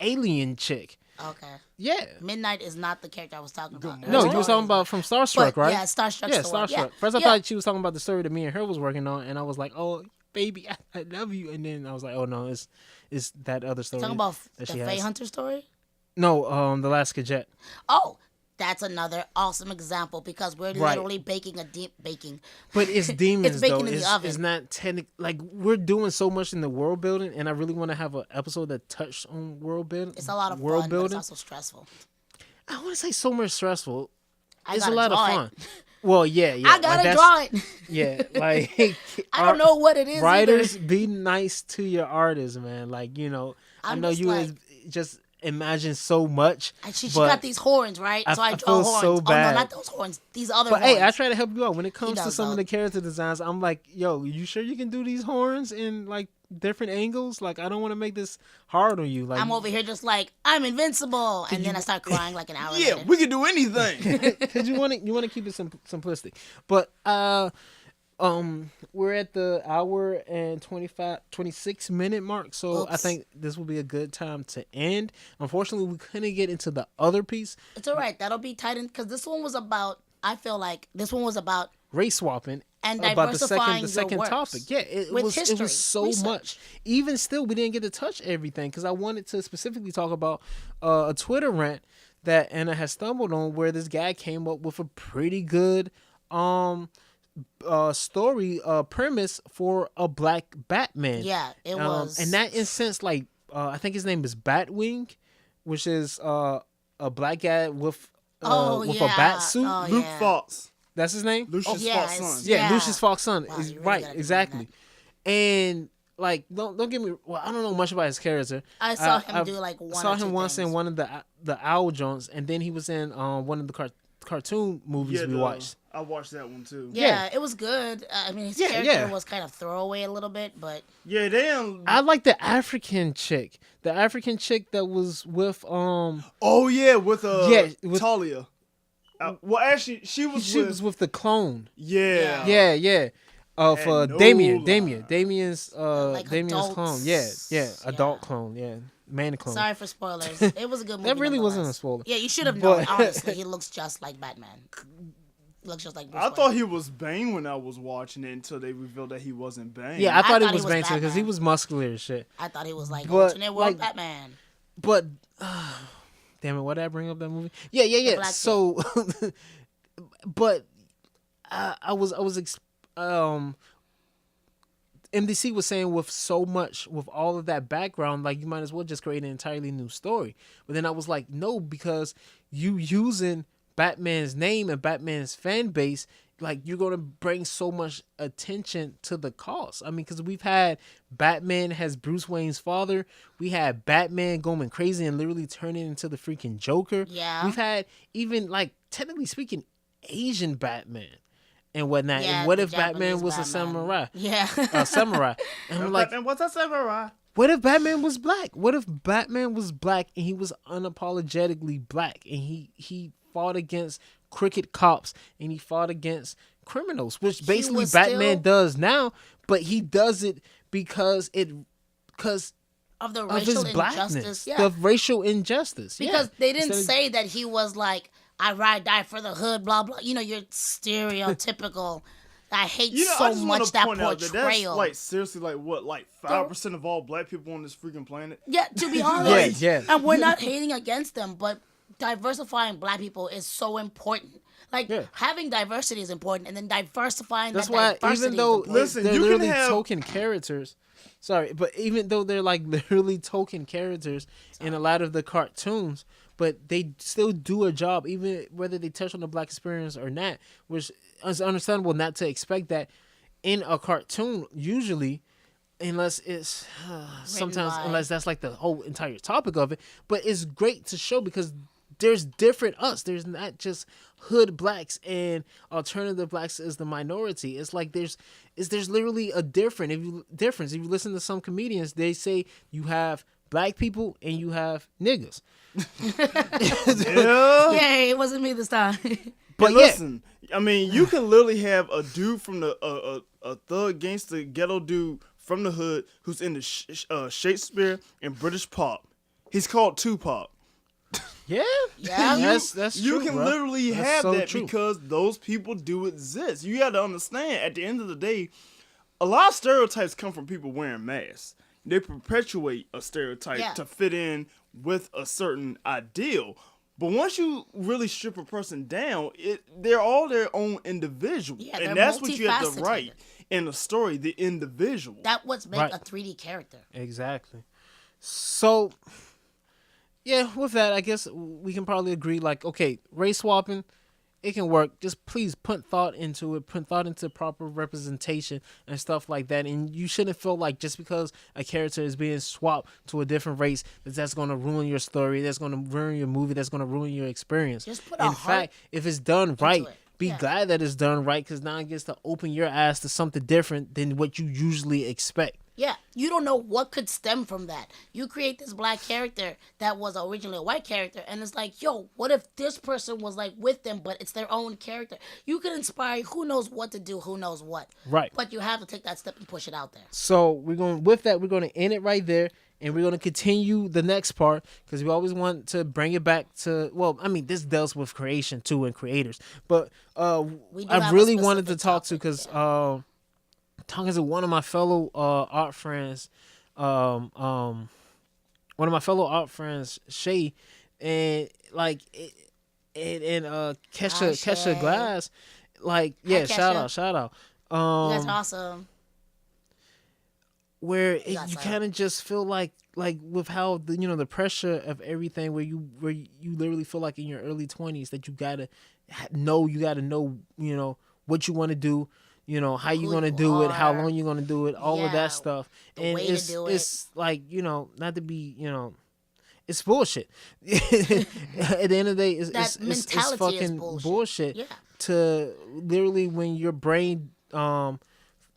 alien chick. Okay. Yeah. Midnight is not the character I was talking about. No, you were talking about from Starstruck, right? Yeah, Starstruck. Yeah, Starstruck. Yeah. First, I thought she was talking about the story that me and her was working on, and I was like, "Oh, baby, I love you." And then I was like, "Oh no, it's that other story." Talking about that the she Fae has. Hunter story. No, the Last Cadet. Oh, that's another awesome example because we're Right. literally baking. But it's demons, baking though. in the oven. It's not technical. Like, we're doing so much in the world building, and I really want to have an episode that touched on world building. It's a lot of world fun, building. but it's also stressful. I want to say so much stressful. I It's a gotta lot of draw fun. it. Well, yeah. I gotta draw it. Yeah, like I don't know what it is. writers, either. be nice to your artists, man. Like, I I'm know just you like- just imagine so much. And she but- got these horns, right? So I draw feel horns. so Oh bad. no, not those horns. These other But horns. hey, I try to help you out when it comes to does, some of though. the character designs. I'm like, yo, you sure you can do these horns in like different angles? Like, I don't want to make this hard on you. Like, I'm over here just like I'm invincible, and then I start crying like an hour Yeah, later. we can do anything. because you want to keep it simplistic. But we're at the hour and 26 minute mark, so I Oops. think this will be a good time to end. Unfortunately, we couldn't get into the other piece, It's all right. That'll be tight because this one was about. I feel like this one was about race swapping. and About the diversifying second your works. topic. Yeah, it with was history, so research. much. Even still, we didn't get to touch everything because I wanted to specifically talk about a Twitter rant that Anna has stumbled on, where this guy came up with a pretty good story premise for a black Batman. Yeah, it was. And that instance, like I think his name is Batwing, which is a black guy with a bat suit. Oh, Luke yeah. Fox. That's his name. Lucius yeah, Fox' it's- son. Yeah, Lucius Fox's son. Wow, Is you really right, gotta do exactly. And like, don't get me. Well, I don't know much about his character. I saw him do like one. Saw or two him once things. in one of the Owl Jones, and then he was in one of the cartoon movies we watched. I watched that one too. Yeah, it was good. I mean, his character was kind of throwaway a little bit, but Yeah, damn. I like the African chick. The African chick that was with Oh yeah, with with- Talia. Well, actually, she was with the clone. Yeah. Yeah. Of Had no Damien's Like Damien's adults. clone. Yeah, Yeah. adult clone. Yeah, man clone. sorry for spoilers. It was a good movie. That really wasn't a nonetheless. spoiler. Yeah, you should have known. But- Honestly, he looks just like Batman. Looks just like Bruce I Wayne. thought he was Bane when I was watching it until they revealed that he wasn't Bane. Yeah, I thought thought he he was was Banksy because he Batman. was muscular as shit. I thought he was like But, alternate world like- Batman. But damn it, why did I bring up that movie? Yeah. Black So, but MDC was saying with all of that background, like you might as well just create an entirely new story. But then I was like, no, because you using Batman's name and Batman's fan base, like you're gonna bring so much attention to the cause. I mean, because we've had Batman has Bruce Wayne's father, we had Batman going crazy and literally turning into the freaking Joker. Yeah. We've had even like technically speaking Asian Batman and whatnot. Yeah, And what the if Batman Japanese was a Batman. samurai? Yeah. A samurai. And I'm like, Batman was a samurai. what if Batman was black? What if Batman was black and he was unapologetically black and he fought against crooked cops and he fought against criminals, which basically was Batman still- does now, but he does it because of the of racial his blackness, injustice. Yeah. the racial injustice. Because yeah. they didn't Instead of- say that he was like, I ride die for the hood, blah blah. You know, your stereotypical. I hate You know, I so just want much to that point out that that's portrayal. like seriously like what, like 5% of all black people on this freaking planet. Yeah, to be honest. Yeah. And we're not hating against them, but diversifying black people is so important. Like Yeah. having diversity is important, and then diversifying. That's that why diversity even though is important. Listen, they're you can literally have- token characters, sorry, but even though they're like literally token characters in a lot of the cartoons, but they still do a job, even whether they touch on the black experience or not, which is understandable not to expect that in a cartoon usually, unless it's sometimes by- unless that's like the whole entire topic of it. But it's great to show because there's different us. There's not just hood blacks and alternative blacks as the minority. It's like there's literally a difference. If you listen to some comedians, they say you have black people and you have niggas. Yeah. Yay, it wasn't me this time. But And listen, I mean, you can literally have a dude from the a thug gangster ghetto dude from the hood who's into Shakespeare and British pop. He's called Tupac. Yeah, Yeah. that's You true, can bro. literally That's have so that true. because those people do exist. You got to understand, at the end of the day, a lot of stereotypes come from people wearing masks. They perpetuate a stereotype Yeah. to fit in with a certain ideal. But once you really strip a person down, they're all their own individual. Yeah, and they're that's what you have to multifaceted. write in the story, the individual. That what's make Right. a 3D character. Exactly. So, yeah, with that, I guess we can probably agree. Like, okay, race swapping, it can work. Just please put thought into it. Put thought into proper representation and stuff like that. And you shouldn't feel like just because a character is being swapped to a different race that's going to ruin your story. That's going to ruin your movie. That's going to ruin your experience. Just put a In heart fact, if it's done right, it. be Yeah. glad that it's done right because now it gets to open your eyes to something different than what you usually expect. Yeah, you don't know what could stem from that. You create this black character that was originally a white character, and it's like, yo, what if this person was like with them, but it's their own character? You could inspire who knows what to do, who knows what. Right. But you have to take that step and push it out there. So we're going to end it right there, and we're going to continue the next part because we always want to bring it back to. Well, I mean, this deals with creation too and creators, but We do I have a really wanted to specific talk to topic, because talking to one of my fellow art friends, Shay, and like Kesha Shay. Glass, like yeah, Kesha. shout out. You guys are awesome. Where got you some. kind of just feel like with how the pressure of everything where you literally feel like in your early 20s that you gotta know what you want to do, how you Who gonna you do it, how are. long you gonna do it, all of Yeah, that stuff. the And way to it's do it. it's like not to be it's bullshit. At the end of the day, it's mentality is fucking bullshit. Yeah. to literally when your brain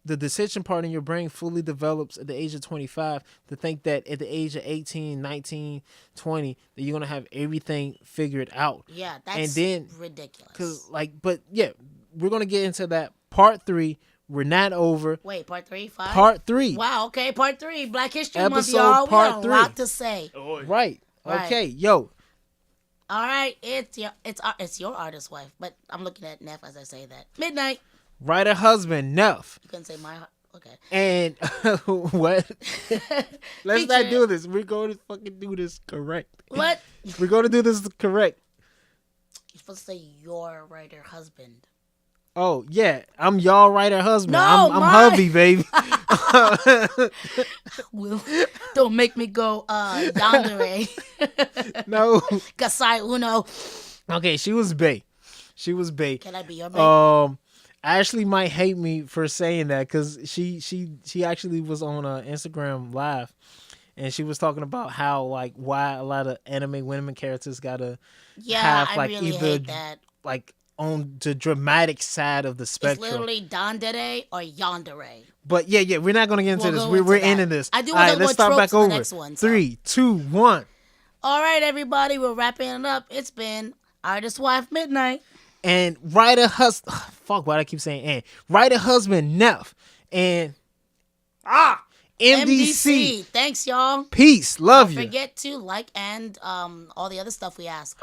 the decision part in your brain fully develops at the age of 25 to think that at the age of 18, 19, 20 that you're going to have everything figured out. Yeah, that's And then ridiculous. cuz but yeah, we're going to get into that part 3. We're not over. Wait, part 3, 5? Part 3. Wow, okay, part 3. Black History Month, Episode y'all. We part got a 3. lot to say. Oh, Right. Right. Okay, yo. All right, it's your artist wife, but I'm looking at Neff as I say that. Midnight. Writer husband Neff. You couldn't say my. Okay. And what? Let's not Feature. do this. We're going to fucking do this correct. What? We're going to do this correct. You're supposed to say your writer husband. Oh yeah, I'm y'all writer husband. No, I'm mine. hubby, baby. Will, don't make me go yandere. No. Gasai Uno. Okay, she was bae. She was bae. Can I be your baby? Ashley might hate me for saying that because she actually was on Instagram live, and she was talking about how like why a lot of anime women characters gotta Yeah, have I like really either hate that. like on the dramatic side of the It's spectrum. literally Dandere or Yandere. But yeah, we're not gonna get into We'll this. go We're into ending that. this. I do All wanna right, go let's start tropes back in the over. next one, so. 3, 2, 1. All right, everybody, we're wrapping it up. It's been Artist Wife Midnight. And writer husband, fuck, why do I keep saying and? Writer husband Neff and MDC. Thanks, y'all. Peace, love Don't you. forget to like and all the other stuff we ask.